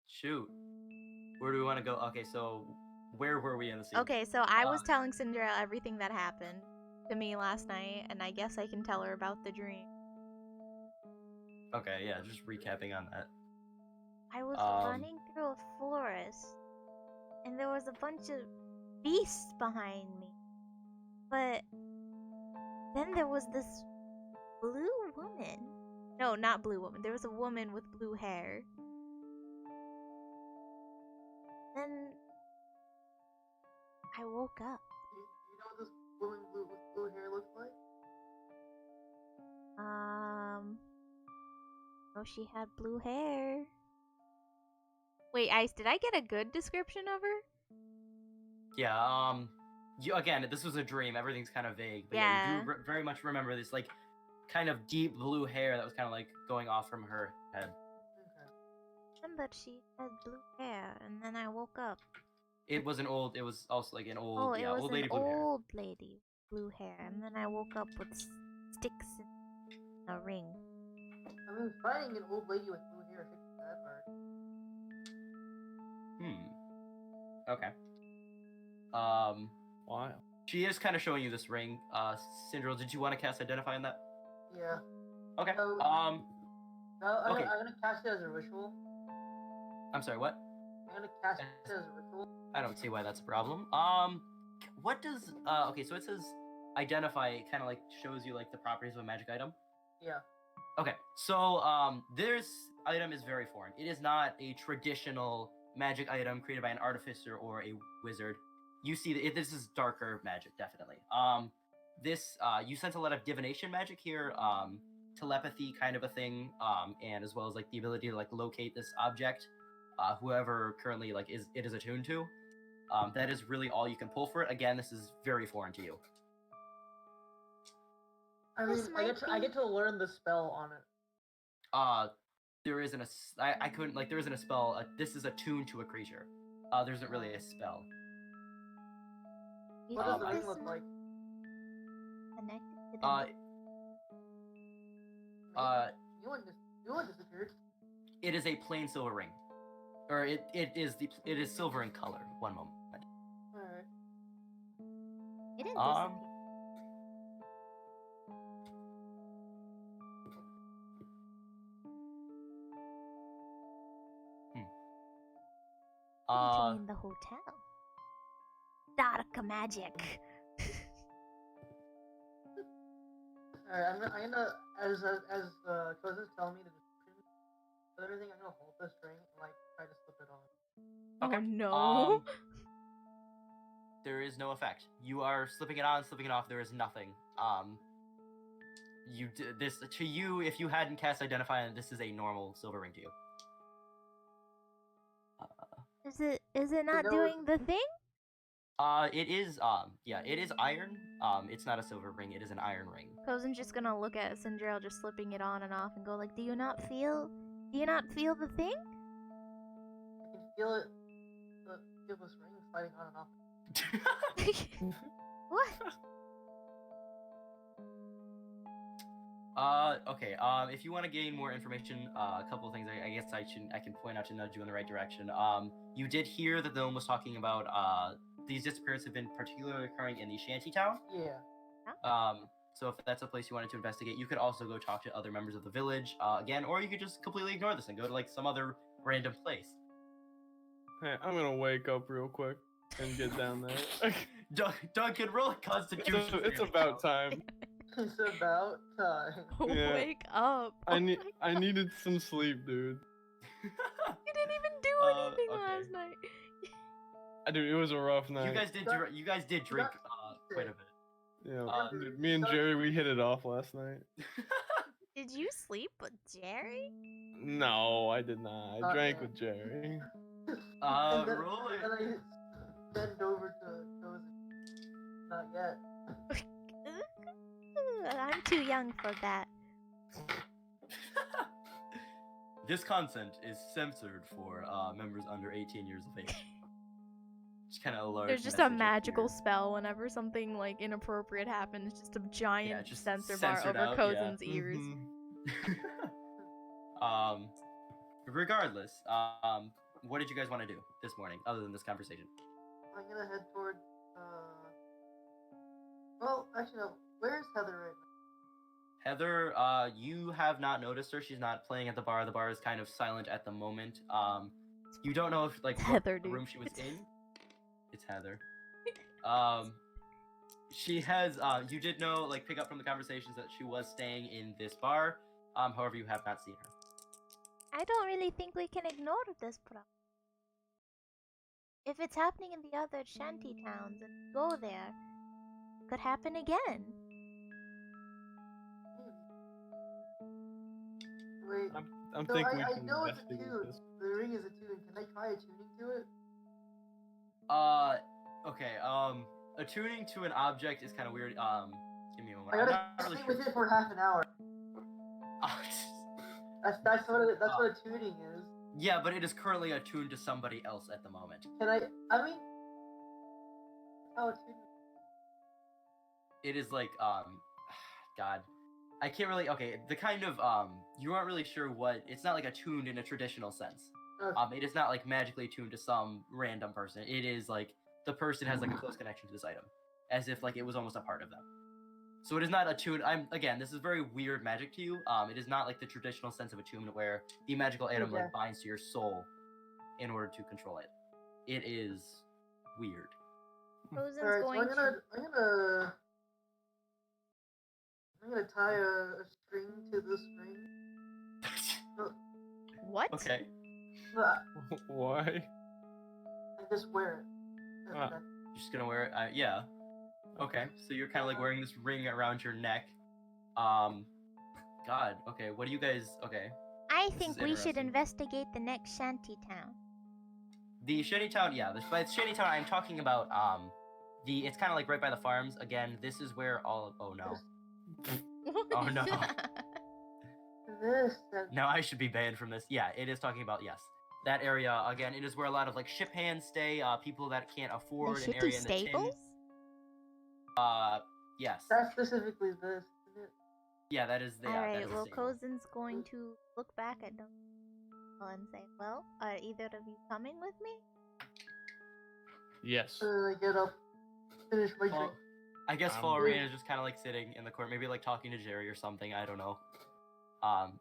shoot. Where do we want to go? Okay, so where were we in the scene? Okay, so I was telling Cinderella everything that happened to me last night, and I guess I can tell her about the dream. Okay, yeah, just recapping on that. I was Um, running through a forest, and there was a bunch of beasts behind me. But then there was this blue woman. No, not blue woman. There was a woman with blue hair. Then I woke up. You know what this woman with blue hair looks like? Oh, she had blue hair. Wait, Ice, did I get a good description of her? Yeah, again, this was a dream. Everything's kind of vague. But yeah, you Yeah. do very much remember this, like, kind of deep blue hair that was kind of, like, going off from her head. Okay. Remember, she had blue hair, and then I woke up. It was also, like, an old, Oh, it was old lady an blue hair. old lady with blue hair, and then I woke up with sticks and a ring. I mean, finding an old lady with blue hair isn't that hard. Okay. Wow. She is kind of showing you this ring. Cinderella, did you want to cast Identify on that? Yeah. Okay. No, Okay. I'm gonna cast it as a ritual. I'm sorry, what? I'm gonna cast it as a ritual. I don't see why that's a problem. What does, okay, so it says Identify, it kind of, like, shows you, like, the properties of a magic item. Yeah. Okay, so, this item is very foreign. It is not a traditional magic item created by an artificer or a wizard. You see that this is darker magic, definitely. You sense a lot of divination magic here, telepathy kind of a thing, and as well as, like, the ability to, like, locate this object, whoever currently, like, it is attuned to. That is really all you can pull for it. Again, this is very foreign to you. I mean, This I might get to learn the spell on it. There isn't I couldn't, like, there isn't a spell. This is attuned to a creature. There isn't really a spell. You What think does the ring this look is like? connected to the You one disappeared. It is a plain silver ring, or it is silver in color. One moment. Alright. It didn't Um, disappear. What do you mean the hotel? Dark magic. Alright, I'm gonna as Cousins tell me the description of everything, I'm gonna hold the string and like try to slip it on. Okay. Oh no. There is no effect. You are slipping it on, slipping it off. There is nothing. This to you. If you hadn't cast Identify, this is a normal silver ring to you. Is it not No, doing the thing? It is. Yeah, it is iron. It's not a silver ring. It is an iron ring. Cozen's just gonna look at Cinderella just slipping it on and off and go like, Do you not feel the thing? I can feel it. Feel this ring sliding on and off. What? Okay. If you want to gain more information, a couple of things I guess I can point out to nudge you in the right direction. You did hear that the one was talking about these disappearances have been particularly occurring in the shantytown. Yeah. So if that's a place you wanted to investigate, you could also go talk to other members of the village again, or you could just completely ignore this and go to like some other random place. Hey, I'm gonna wake up real quick and get down there. Duncan, roll a Constitution. It's about time. It's about time. Yeah. Wake up. I needed some sleep, dude. You didn't even do anything okay. last night. Dude, it was a rough night. You guys did drink quite a bit. Yeah, dude, me and Jerry, we hit it off last night. Did you sleep with Jerry? No, I did not. I drank Okay. with Jerry. And then, Roll it. and then I bend over to Cozy. Not yet. I'm too young for that. This content is censored for members under 18 years of age. Just kind of a large. There's just a message up magical here. spell whenever something like inappropriate happens. Just a giant just censor bar censored over out, Cozen's yeah. ears. Regardless, what did you guys want to do this morning other than this conversation? I'm gonna head toward. Well, actually, no. Where's Heather right now? Heather, you have not noticed her. She's not playing at the bar. The bar is kind of silent at the moment. You don't know if like It's what Heather, dude. room she was in. It's Heather. She has. You did know, like, pick up from the conversations that she was staying in this bar. However, you have not seen her. I don't really think we can ignore this problem. If it's happening in the other shanty towns and go there, it could happen again. Wait. I'm So thinking we I can know it's a investigate tune. this. The ring is a tune. Can I try attuning to it? Okay. Attuning to an object is kind of weird. Give me a moment. I I'm gotta not really stay sure. with it for half an hour. That's what attuning is. Yeah, but it is currently attuned to somebody else at the moment. Can I mean, how attuning? It is like God, I can't really. Okay, the kind of you aren't really sure what. It's not like attuned in a traditional sense. It is not like magically attuned to some random person. It is like the person has like a close connection to this item, as if like it was almost a part of them. So it is not attuned. Again, this is very weird magic to you. It is not like the traditional sense of attunement where the magical item like binds to your soul in order to control it. It is weird. Cozen's Alright, so going I'm gonna tie a string to this ring. What? Okay. Why? And just wear it. Ah. You're just gonna wear it. Yeah. Okay. So you're kind of like wearing this ring around your neck. God. Okay. What do you guys? Okay. I This think is we should interesting. investigate the next shanty town. The shantytown. Yeah. By shantytown, I'm talking about It's kind of like right by the farms. Again, this is where all. Oh no. Oh no. This. No, I should be banned from this. Yeah, it is talking about that area. Again, it is where a lot of like ship hands stay. People that can't The afford an shitty area in the tin. stables? Yes. That's specifically this, isn't it? Yeah, that is. Yeah, that Alright, is the well, stable. Cozen's going to look back at them and say, well, are either of you coming with me? Yes. I get up, finish my drink. Well, I guess I'm Florina is just kind of like sitting in the corner, maybe like talking to Jerry or something. I don't know.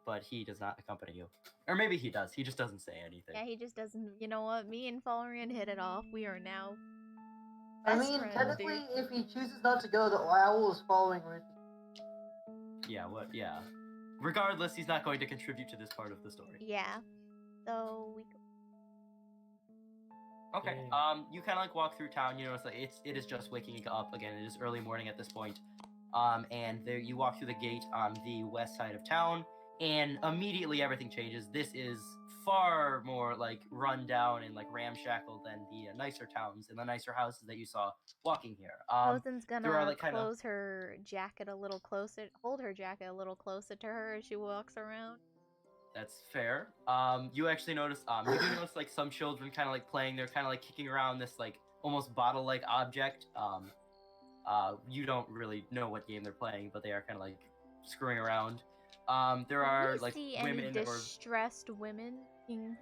but he does not accompany you. Or maybe he does. He just doesn't say anything. Yeah, he just doesn't. You know what? Me and Falrian hit it off. We are now. I best mean, friends, technically, dude. if he chooses not to go, the owl is following with Yeah, what? Yeah. Regardless, he's not going to contribute to this part of the story. Yeah. So we. Okay. Yeah. You kind of like walk through town. You notice like it is just waking up again. It is early morning at this point. And there you walk through the gate on the west side of town, and immediately everything changes. This is far more like run down and like ramshackle than the nicer towns and the nicer houses that you saw walking here. Rosen's gonna there are, like, kinda- close her jacket a little closer, hold her jacket a little closer to her as she walks around. That's fair. You actually notice, you do notice like some children kind of like playing. They're kind of like kicking around this like almost bottle-like object. You don't really know what game they're playing, but they are kind of like screwing around. There are Do we like see women any or distressed women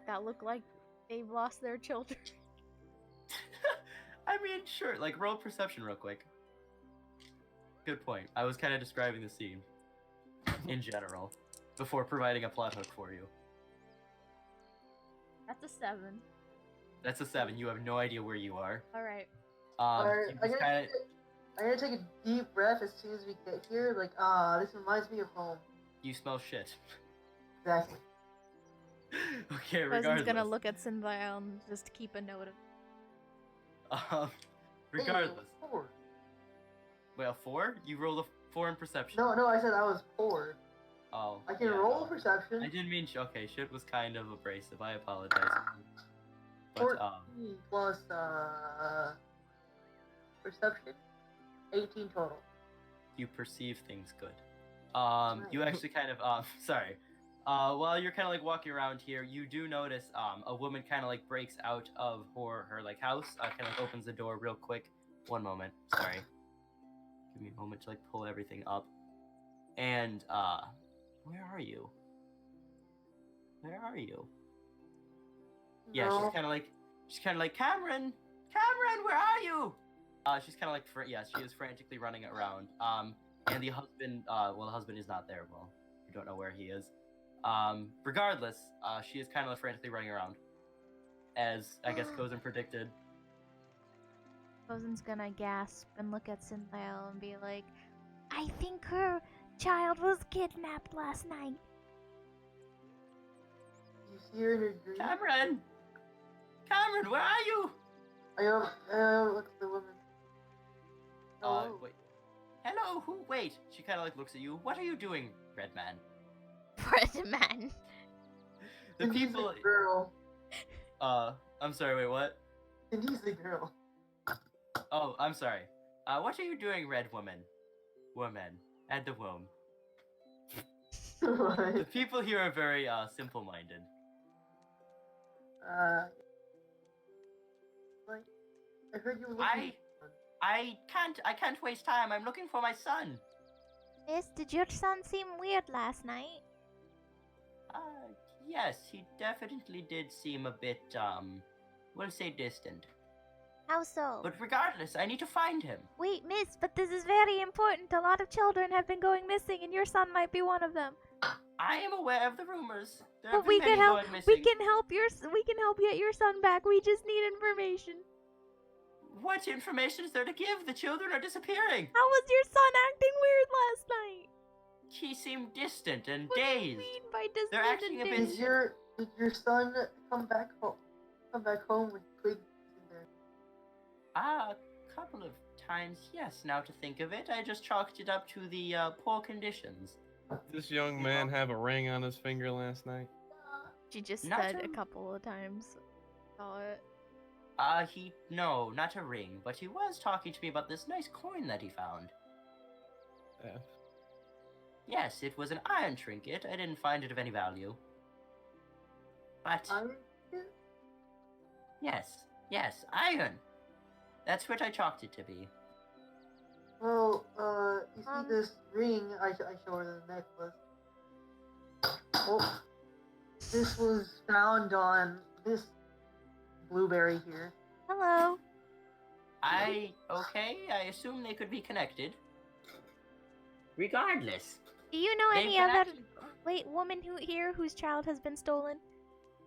that look like they've lost their children. I mean, sure. Like roll perception real quick. Good point. I was kind of describing the scene in general before providing a plot hook for you. That's a 7. That's a 7. You have no idea where you are. All right. Alright, You I'm just gonna, kinda- I'm gonna take a deep breath as soon as we get here. Like, this reminds me of home. you smell shit. Exactly. Okay, Rosen's regardless. gonna look at Cynthia and just keep a note of. Regardless. Hey, 4. Well, 4? You rolled a 4 in perception. No, I said I was 4. Oh. I can yeah, roll no. perception. I didn't mean okay, shit was kind of abrasive. I apologize. But 14 plus perception, 18 total. you perceive things good. You actually kind of sorry. While you're kind of like walking around here, you do notice a woman kind of like breaks out of her like house. Kind of like opens the door real quick. One moment, sorry. Give me a moment to like pull everything up. And where are you? Where are you? Yeah, No. she's kind of like Cameron, where are you? She's kind of like she is frantically running around. And the husband, well, the husband is not there. Well, you don't know where he is. Regardless, she is kind of frantically running around, as I guess Kozin predicted. Rosen's gonna gasp and look at Cynthia and be like, I think her child was kidnapped last night. You see her in her dream? Cameron, where are you? I look at the woman. Hello? Wait. Hello, who? Wait. She kind of like looks at you. What are you doing, Red Man? Red man. The Cindy's people. the girl. I'm sorry. Wait, what? Cindy's the girl. Oh, I'm sorry. What are you doing, Red Woman? Woman at the womb. The What? people here are very simple-minded. Like, I heard you were looking. I can't waste time. I'm looking for my son. Miss, did your son seem weird last night? Yes, he definitely did seem a bit we'll say distant. How so? But regardless, I need to find him. Wait, miss, but this is very important. A lot of children have been going missing, and your son might be one of them. I am aware of the rumors. There But have been we can many help. going missing. We can help get your son back. We just need information. What information is there to give? The children are disappearing. How was your son acting weird last night? He seemed distant and What do you dazed. mean by distant They're acting a and bit- dazed? Did your son come back home? Come back home with twigs in there? A couple of times, yes. Now to think of it, I just chalked it up to the poor conditions. Did this young man have a ring on his finger last night? She just Not said a- a couple of times. Saw it. No, not a ring, but he was talking to me about this nice coin that he found. F. Yes, it was an iron trinket. I didn't find it of any value. But, yes, iron. That's what I chalked it to be. Well, you see this ring? I show her the necklace. Oh, this was found on this blueberry here. Hello. Okay, I assume they could be connected. Regardless, Do you know They've any been other actually- woman here whose child has been stolen?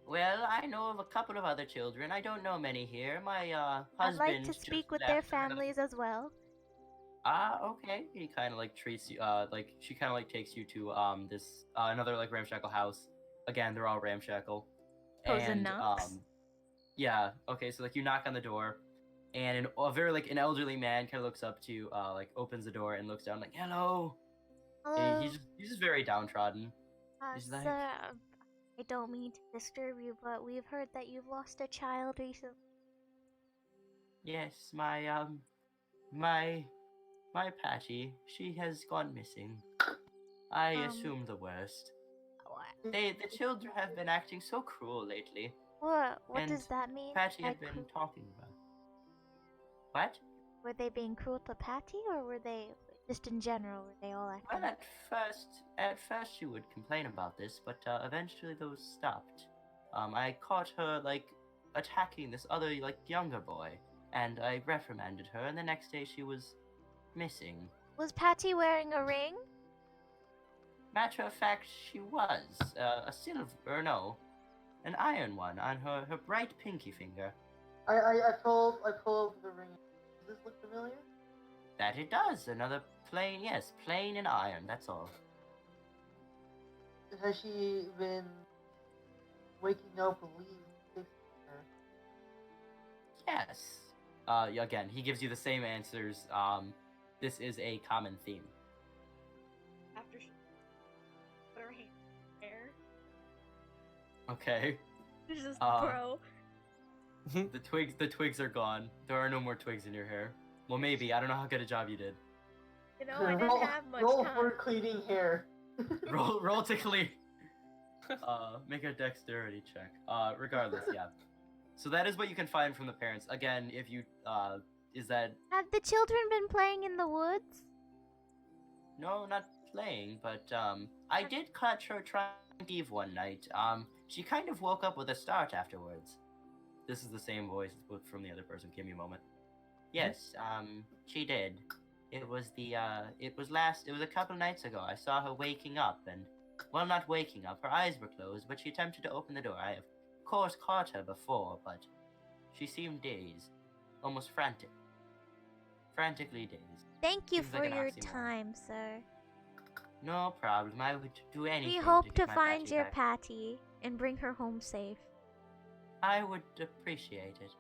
Well, I know of a couple of other children. I don't know many here. My I'd husband like to just speak with their left for another- families as well. Okay. He kind of like treats you. Like she kind of like takes you to this another like ramshackle house. Again, they're all ramshackle. Cousin knocks. Yeah. Okay. So like you knock on the door, and a very like an elderly man kind of looks up to you, like opens the door and looks down like hello. Hello, He's just very downtrodden. he's like- sir. I don't mean to disturb you, but we've heard that you've lost a child recently. Yes, my Patty, she has gone missing. I assume the worst. The children have been acting so cruel lately. What And does that mean? Patty had By been talking about. What? Were they being cruel to Patty, or were they just in general? Were they all acting? Well, at first she would complain about this, but eventually those stopped. I caught her like attacking this other like younger boy, and I reprimanded her. And the next day she was missing. Was Patty wearing a ring? Matter of fact, she was an iron one on her bright pinky finger. I pull the ring. Does this look familiar? That it does. Another plain, yes, plain and iron. That's all. Has she been waking up and leaving her? Yes. Again, he gives you the same answers. This is a common theme. After she put her hand in her hair. Okay. Just bro. The twigs are gone. There are no more twigs in your hair. Well, maybe. I don't know how good a job you did. You know, I didn't have much roll time. for cleaning hair. roll to clean. Make a dexterity check. Regardless, yeah. So that is what you can find from the parents. Again, if you is that Have the children been playing in the woods? no, not playing, but I did catch her trying to leave one night. She kind of woke up with a start afterwards. This is the same voice from the other person. Give me a moment. Yes, she did. It was a couple nights ago. I saw her waking up and, well, not waking up. Her eyes were closed, but she attempted to open the door. I have, of course, caught her before, but she seemed dazed, almost frantically dazed. Thank you Seems for like an your oxymoron. time, sir. No problem. I would do anything. We hope to get my find Patty your back. Patty and bring her home safe. I would appreciate it.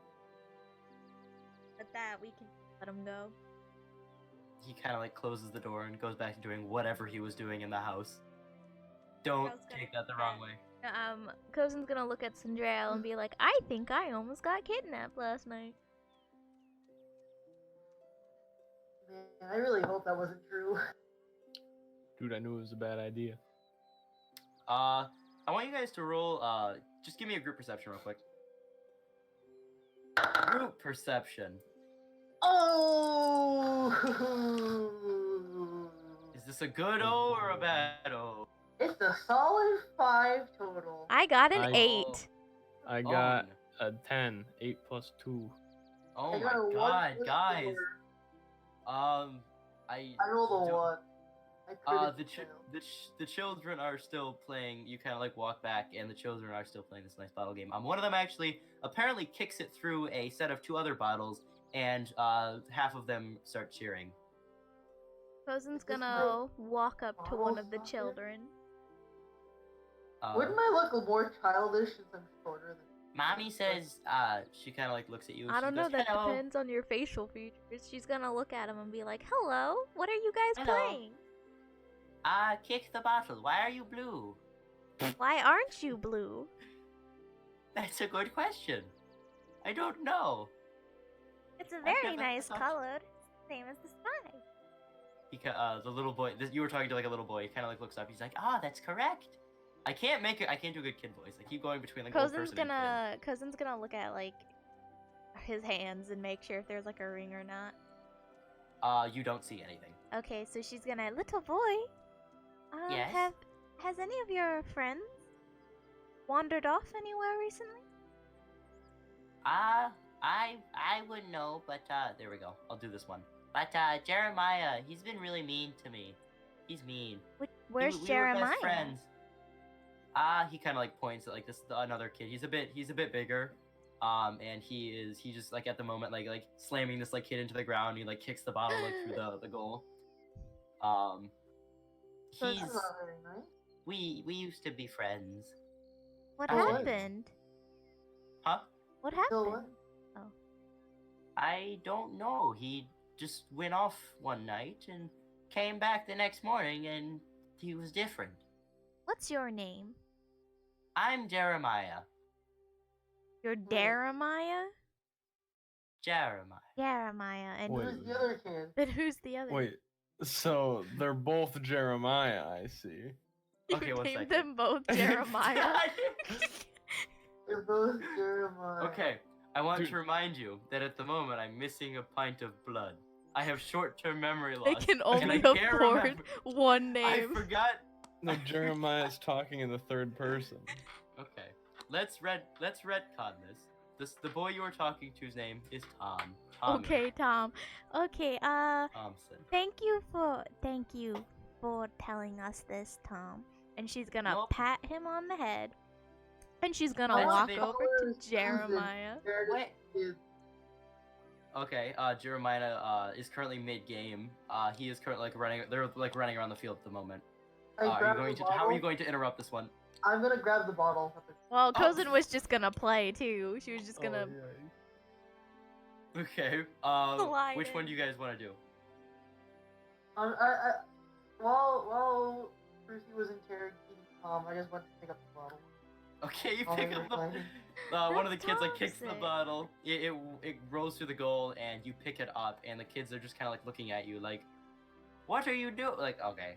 At that, we can let him go. He kind of like closes the door and goes back to doing whatever he was doing in the house. Don't Girl's gonna take that the get- wrong way. Cousin's gonna look at Cinderella and be like, I think I almost got kidnapped last night. Man, I really hope that wasn't true. Dude, I knew it was a bad idea. I want you guys to roll. Just give me a group perception real quick. Group perception. Oh! Is this a good O or a bad O? It's a solid 5 total. I got an I- 8. I Oh, got a 10. 8 plus 2. oh I my got a 1 god, plus guys. 4. I rolled a don't- 1. I The children are still playing. You kind of like walk back, and the children are still playing this nice bottle game. One of them actually apparently kicks it through a set of 2 other bottles, and half of them start cheering. Cousin's Is this gonna walk up to one Almost of the not it? children. Wouldn't I look more childish since I'm shorter than Mommy says, she kind of like looks at you. I she don't know, goes, that "Hello." depends on your facial features. She's gonna look at him and be like, hello, what are you guys Hello. playing? Kick the bottle. Why are you blue? Why aren't you blue? That's a good question. I don't know. It's a very never nice thought- color. Same as the sky. The little boy. You were talking to like a little boy. He kind of like looks up. He's like, that's correct. I can't do a good kid voice. I keep going between like old person and kid. Cousin's gonna look at like his hands and make sure if there's like a ring or not. You don't see anything. Okay, so she's gonna, little boy. Yes? Has any of your friends wandered off anywhere recently? I wouldn't know, but there we go. I'll do this one. But Jeremiah, he's been really mean to me. He's mean. Where's we were Jeremiah? best friends. He kind of like points at like this another kid. He's a bit bigger. And he's just like at the moment like slamming this like kid into the ground. He like kicks the bottle like through the goal. So He's that's not very nice. we used to be friends. What Oh, what? happened? Huh? What So happened? what? I don't know. He just went off one night and came back the next morning and he was different. What's your name? I'm Jeremiah. You're Jeremiah? Jeremiah. Jeremiah. And Wait. Who's the other kid? then who's the other? Wait, so they're both Jeremiah, I see. You Okay, one named second. them both Jeremiah. They're both Jeremiah. Okay, I want Dude. to remind you that at the moment I'm missing a pint of blood. I have short-term memory They loss. can and only I can't afford remember- one I name. forgot. No, Jeremiah's talking in the third person. Okay, let's retcon this. The boy you were talking to's name is Tom. Tommy Okay, Tom. Okay, Thompson. thank you for telling us this, Tom. And she's gonna Nope. pat him on the head. And she's gonna That's walk big. over Colors, to Jeremiah. Wait. Is Okay, Jeremiah is currently mid-game. He is currently like running. They're like running around the field at the moment. I Are you grab going the to? How are bottle. you going to interrupt this one? I'm gonna grab the bottle. Well, Oh. Cousin was just gonna play too. She was just Oh, gonna. Okay. Slide Which one in. do you guys want to do? While Brucey was interrogating Tom, I just went to pick up the bottle. Okay, you Oh, pick never up the. mind. One of the What's kids like Tom kicks the say? bottle. It rolls through the goal, and you pick it up, and the kids are just kind of like looking at you, like, "What are you doing?" Like, okay.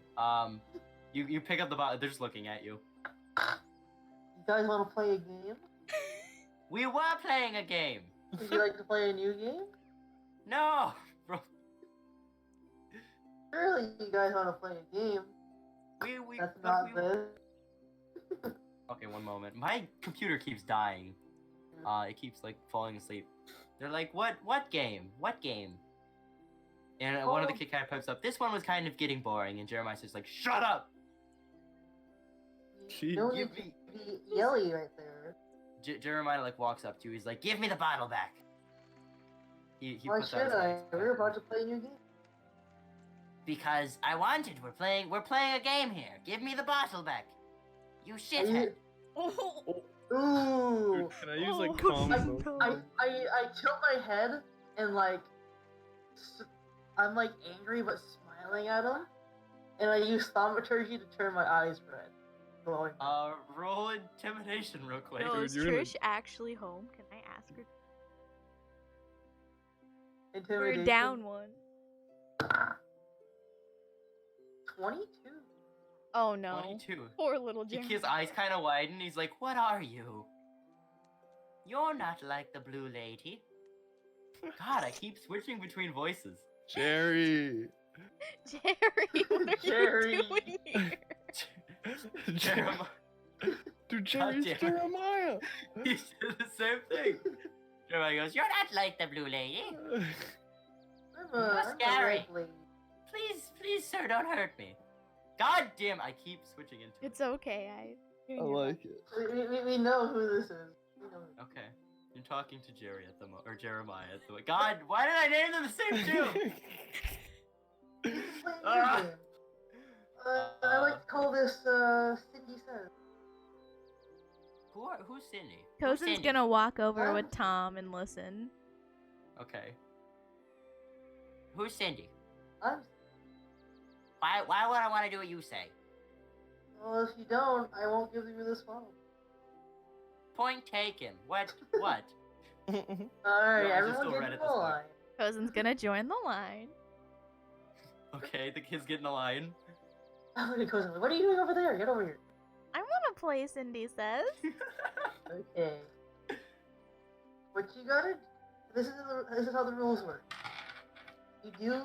You pick up the bottle. They're just looking at you. You guys want to play a game? We were playing a game. Would you like to play a new game? No, bro. Surely you guys want to play a game. We. That's but not we- this. Okay, one moment. My computer keeps dying. It keeps like falling asleep. They're like, "What game? What game?" And one of the Oh. kid kind of pipes up. This one was kind of getting boring, and Jeremiah says like, "Shut up." You don't Give need me. to be yelly right there. Jeremiah like walks up to you. He's like, "Give me the bottle back." He Why puts out should his I? hands. We're about to play a new game. Because I wanted. We're playing a game here. Give me the bottle back. You Are shithead. you- Ooh. Dude, can I use like Oh, calm I, emotion? I tilt my head and like I'm like angry but smiling at him, and I use thaumaturgy to turn my eyes red, glowing. Roll intimidation real quick. No, Dude, is you're gonna- Trish actually home? Can I ask her? We're Intimidation. down one. 22. Oh no. 22. Poor little His Jeremy. eyes kind of widen. He's like, "What are you? You're not like the blue lady." God, I keep switching between voices. Jerry. Jerry, what are Jerry. you doing here? Jeremiah. Dude, Jerry's damn it. Jeremiah. He said the same thing. Jeremiah goes, "You're not like the blue lady. I'm a scary. red lady. Please, sir, don't hurt me." God damn, I keep switching into it. It's okay. I like it. We know who this is. We know who. Okay. You're talking to Jerry at the or Jeremiah at the God, why did I name them the same too? He's playing a Ah. game. I like to call this Cindy Says. Who's Cindy? Who's Cousin's Cindy? gonna walk over Huh? with Tom and listen. Okay. Who's Cindy? I'm. Why would I want to do what you say? Well, if you don't, I won't give you this phone. Point taken. What? What? Alright, Your eyes are everyone still get red in at the this point. line. Cousin's gonna join the line. Okay, the kids get in the line. What are you doing over there? Get over here. I wanna play Cindy Says. Okay. What you gotta. This is how the rules work. You do.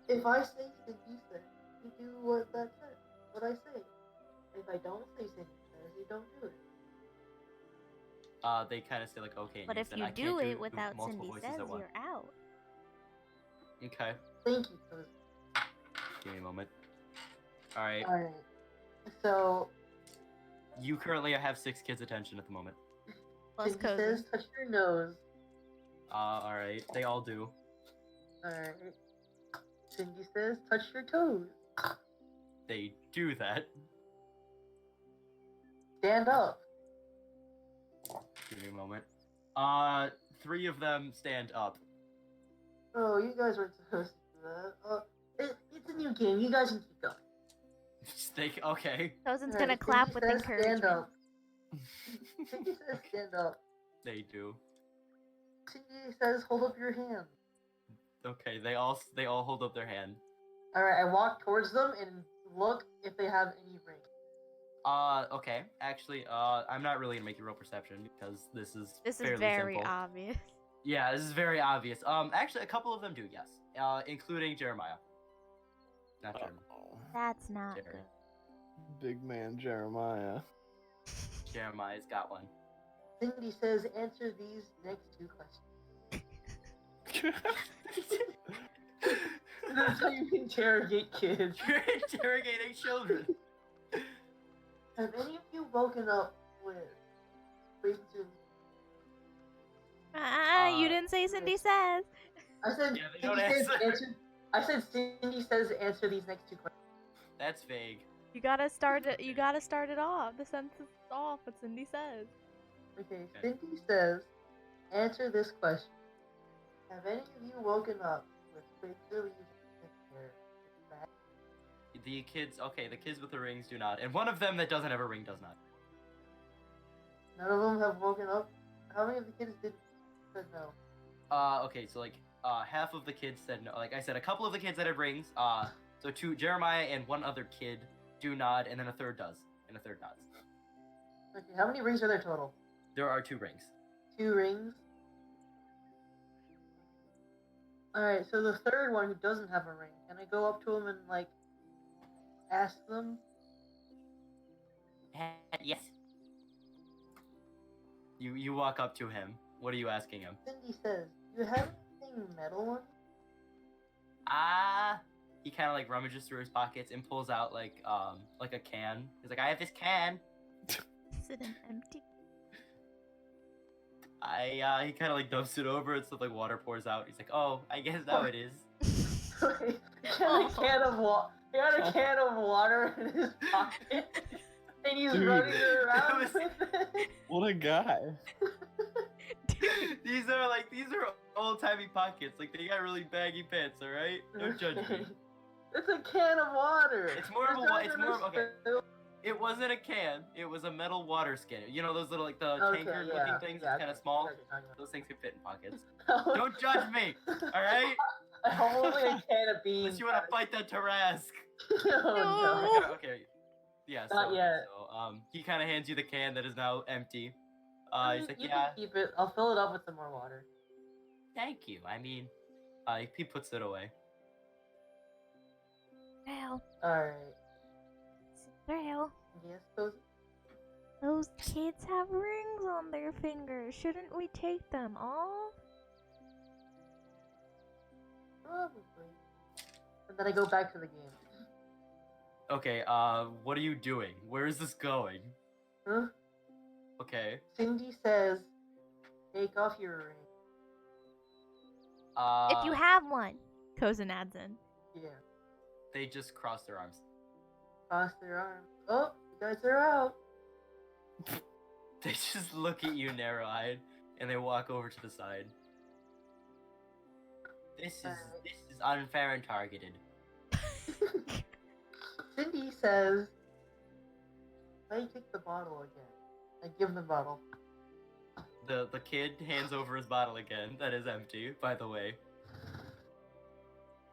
If I say Cindy says, you do what that says. What I say. If I don't say Cindy says, you don't do it. They kind of say like, okay. and But if said, you "I can't do it without multiple Cindy voices Says, at once." you're out. Okay. Thank you, cousin. Give me a moment. All right. Alright. So, You currently have 6 kids' attention at the moment. Plus Cindy says, Cozy. touch your nose. All right. They all do. Alright. Cindy says, touch your toes. They do that. Stand up. Give me a moment. 3 of them stand up. Oh, you guys weren't supposed to do that. It's a new game. You guys can keep going. Okay. Cozin's Alright, gonna clap Cindy with says, stand encouragement. up. Cindy says, stand up. They do. Cindy says, hold up your hand. Okay. They all hold up their hand. Alright, I walk towards them and look if they have any rings. Okay. Actually, I'm not really gonna make you roll perception because this is This is fairly very simple. obvious. Yeah, this is very obvious. Actually, a couple of them do, yes. Including Jeremiah. Not Jeremiah. Uh-oh. That's not Jerry. good. Big man Jeremiah. Jeremiah's got one. Cindy says, answer these next 2 questions. That's how you interrogate kids. You're interrogating children. Have any of you woken up with reasons? You didn't say Cindy says. I said Yeah, they don't Cindy says answer. answer. I said Cindy says answer these next 2 questions. That's vague. You gotta start it. You gotta start it off. The sentence off. What Cindy says. Okay, Cindy says answer this question. Have any of you woken up with razor leaves in their hair? The kids, okay, the kids with the rings do not, and one of them that doesn't have a ring does not. None of them have woken up. How many of the kids said no? Okay, so like, half of the kids said no. Like I said, a couple of the kids that have rings, so 2, Jeremiah and 1 other kid do nod, and then a third does, and a third nods. Okay, how many rings are there total? There are 2 rings. 2 rings. Alright, so the third one who doesn't have a ring, can I go up to him and like ask them? Yes. You walk up to him. What are you asking him? Cindy says, "You have anything metal on?" He kind of like rummages through his pockets and pulls out like a can. He's like, I have this can. Is it an empty? He kind of like dumps it over and stuff like water pours out. He's like, oh, I guess now it is. He had a can of water in his pocket, and he's Dude. running around It was- with it. What a guy. These are old timey pockets. Like they got really baggy pants. All right, don't judge me. It's a can of water. It's more of a not it's gonna more of- okay. spill. It wasn't a can. It was a metal water skin. You know those little like the Okay, tanker yeah, looking things. yeah, It's kind of okay, small. okay, okay. Those things can fit in pockets. Don't Don't judge me. All right. I'm holding a can of beans. Unless you want to fight that Tarask. Oh, no. Okay. Yeah. Not so, yet. So he kind of hands you the can that is now empty. He's like, You yeah, can keep it. I'll fill it up with some more water. thank you. I mean, he puts it away. Well, Alright. well, Yes, those. those kids have rings on their fingers. Shouldn't we take them off? Probably. And then I go back to the game. Okay. What are you doing? Where is this going? Huh? Okay. Cindy says, take off your ring. If you have one. Cozen adds in. Yeah. They just cross their arms. Cross their arms. Oh, you guys are out. They just look at you narrow-eyed, and they walk over to the side. This is unfair and targeted. Cindy says, I take the bottle again. I give the bottle. The kid hands over his bottle again. That is empty, by the way.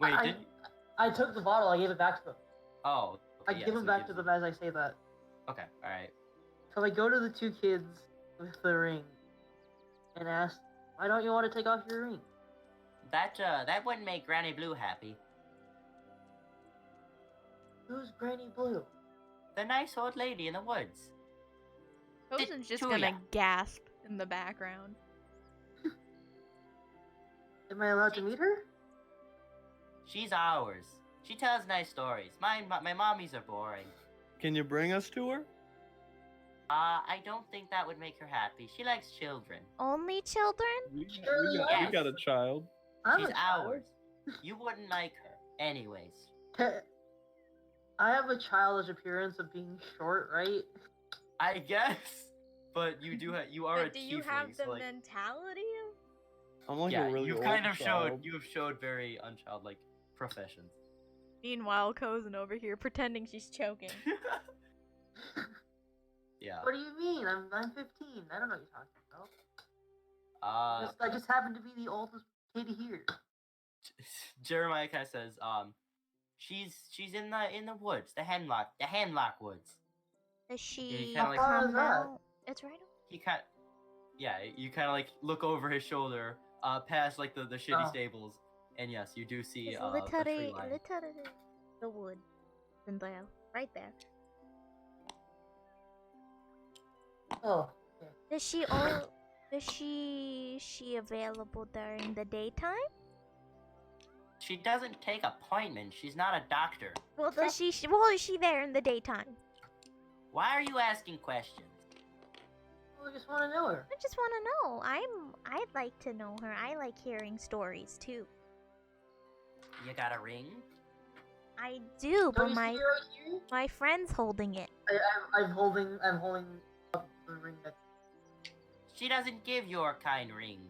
Wait, did I took the bottle, I gave it back to them. oh? I yeah, give so them back he to gives- them as I say that. Okay, all right. So I go to the 2 kids with the ring and ask, why don't you want to take off your ring? That wouldn't make Granny Blue happy. Who's Granny Blue? The nice old lady in the woods. Cozen's just Chuya. gonna gasp in the background. Am I allowed to meet her? She's ours. She tells nice stories. My mommies are boring. Can you bring us to her? I don't think that would make her happy. She likes children. Only children? We Yes. got a child. I'm She's a child. ours. You wouldn't like her. Anyways. I have a childish appearance of being short, right? I guess. But you do you are a But do you tiefling, have the so like, mentality of... I'm like yeah, a really you've old kind of child. you have showed very unchildlike professions. Meanwhile, Cozen over here pretending she's choking. Yeah. What do you mean? I'm 15. I don't know what you're talking about. Uh I just happen to be the oldest kid here. Jeremiah kind of says, she's in the woods, the hemlock woods. Does she kinda like- How far is come that? out? It's right over. He kind, yeah, you kind of like look over his shoulder, past like the shitty Oh. stables, and yes, you do see It's a tree literally, line. the wood. And there, right there. Oh, okay. Does she available during the daytime? She doesn't take appointments. She's not a doctor. Well, well, is she there in the daytime? Why are you asking questions? I just want to know her. I just want to know. I'd like to know her. I like hearing stories too. You got a ring? I do, but Don't you see her right here? my friend's holding it. I'm holding up the ring that. She doesn't give your kind rings.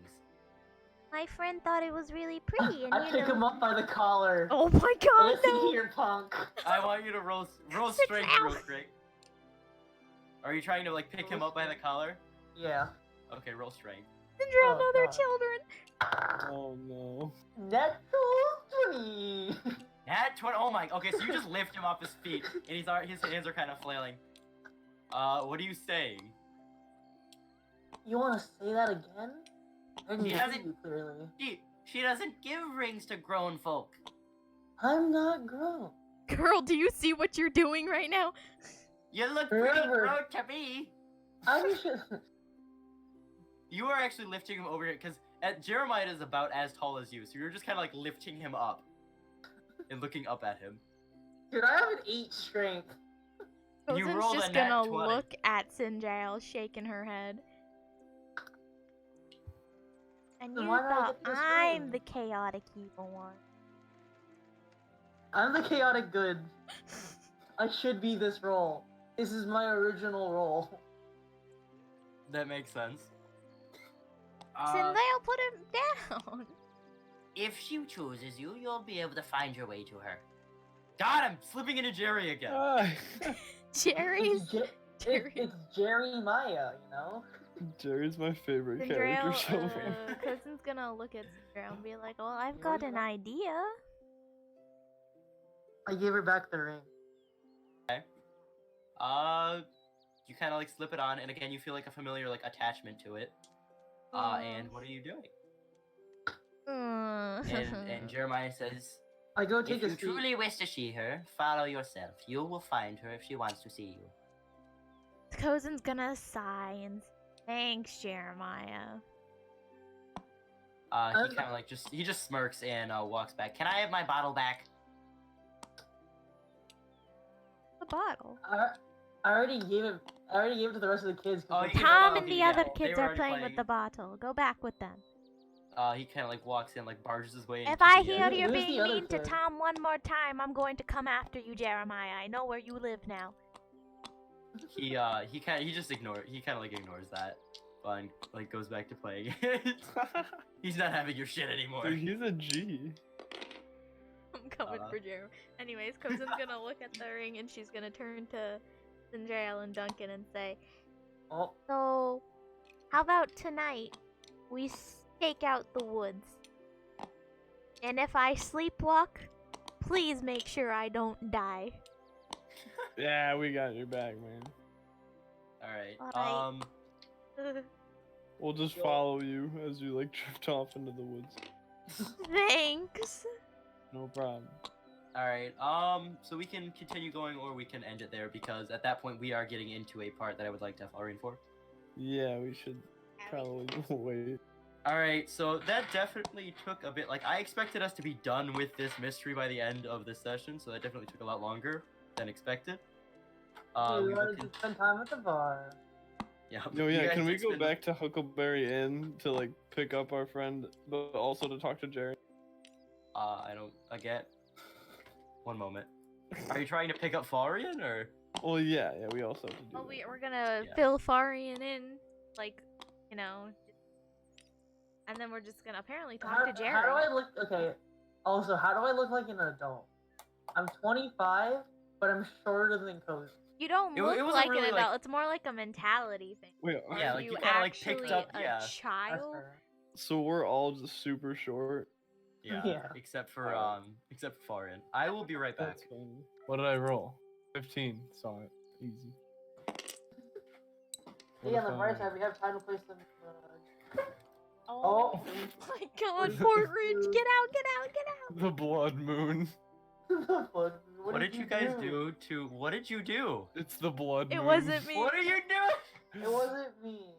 My friend thought it was really pretty, and I you pick know. him up by the collar. Oh my God! Listen No. here, punk. I want you to roll Sit strength down. real quick. Are you trying to like pick him up by the collar? Yeah. Okay, roll strength. Cinderella, Oh, know their God. children. Oh no. Natural 20. At 20. Oh my. Okay, so you just lift him off his feet, and his hands are kind of flailing. What are you saying? You want to say that again? I didn't He hear doesn't- you clearly. She doesn't give rings to grown folk. I'm not grown. Girl, do you see what you're doing right now? You look pretty Forever. grown to me. I'm just. You are actually lifting him over here because Jeremiah is about as tall as you, so you're just kind of like lifting him up and looking up at him. Dude, I have an 8 strength. You Cozen's rolled a just nat gonna 20. look at Sinjail, shaking her head. And Then you why did I thought get this I'm ring? the chaotic evil one. I'm the chaotic good. I should be this role. This is my original role. That makes sense. Cinderella, put him down. If she chooses you, you'll be able to find your way to her. Got him! Slipping into Jerry again. Ah, Jerry's... It's, Jerry. it's Jerry Maya, you know? Jerry's my favorite Cinderella, character so far. Cozen's gonna look at Cinderella and be like, Well, I've got an idea. I gave her back the ring. You kind of like slip it on, and again, you feel like a familiar like attachment to it. And what are you doing? And Jeremiah says, I go if take you a seat. truly wish to see her, follow yourself. You will find her if she wants to see you. Cozen's gonna sigh and thanks, Jeremiah. He kind of like he just smirks and walks back. Can I have my bottle back? The bottle. I already gave it. I already gave it to the rest of the kids. 'cause Oh, they- you can- Tom oh, and okay, the yeah, other they kids were are already playing with playing. the bottle. Go back with them. He kind of like walks in, like barges his way. If into I the, hear Who's you're the being other mean to kid? Tom one more time, I'm going to come after you, Jeremiah. I know where you live now. he just ignores that, and like goes back to playing it. He's not having your shit anymore. Dude, he's a G. I'm coming for Jeremy. Anyways, Cozen's gonna look at the ring and she's gonna turn to Cinderella and Duncan and say, Oh, So, how about tonight we stake out the woods? And if I sleepwalk, please make sure I don't die. Yeah, we got your back, man. All right. Alright. We'll just follow you as you like drift off into the woods. Thanks. No problem. All right. So we can continue going, or we can end it there because at that point we are getting into a part that I would like to have Arian for. Yeah, we should probably wait. All right, so that definitely took a bit. Like, I expected us to be done with this mystery by the end of this session, so that definitely took a lot longer than expected. We We will wanted to spend time at the bar. yeah. No, you yeah. guys Can we did go spend- back to Huckleberry Inn to like pick up our friend, but also to talk to Jerry? I don't. I get. One moment. Are you trying to pick up Farian or? Well, yeah. We also have to do Oh, that. we're gonna Yeah. fill Farian in, like, you know, and then we're just gonna apparently talk to Jerry. How do I look? Okay. Also, how do I look like an adult? I'm 25, but I'm shorter than Cozy. You don't It look wasn't like really an like- adult. It's more like a mentality thing. Wait, Are Yeah, like, you you kinda, like, picked actually up- a yeah. That's child? fair. so we're all just super short. Yeah. Yeah. Except for Alright. except for Farian. I will be right back. That's funny. What did I roll? 15. Saw it. Easy. What Yeah, if on the I- bright side, we have time to play some. Oh, Oh. my God, Portridge, get out, get out, get out! The blood moon. What did you guys do to? What did you do? It's the blood moon. It wasn't me. What are you doing? It wasn't me.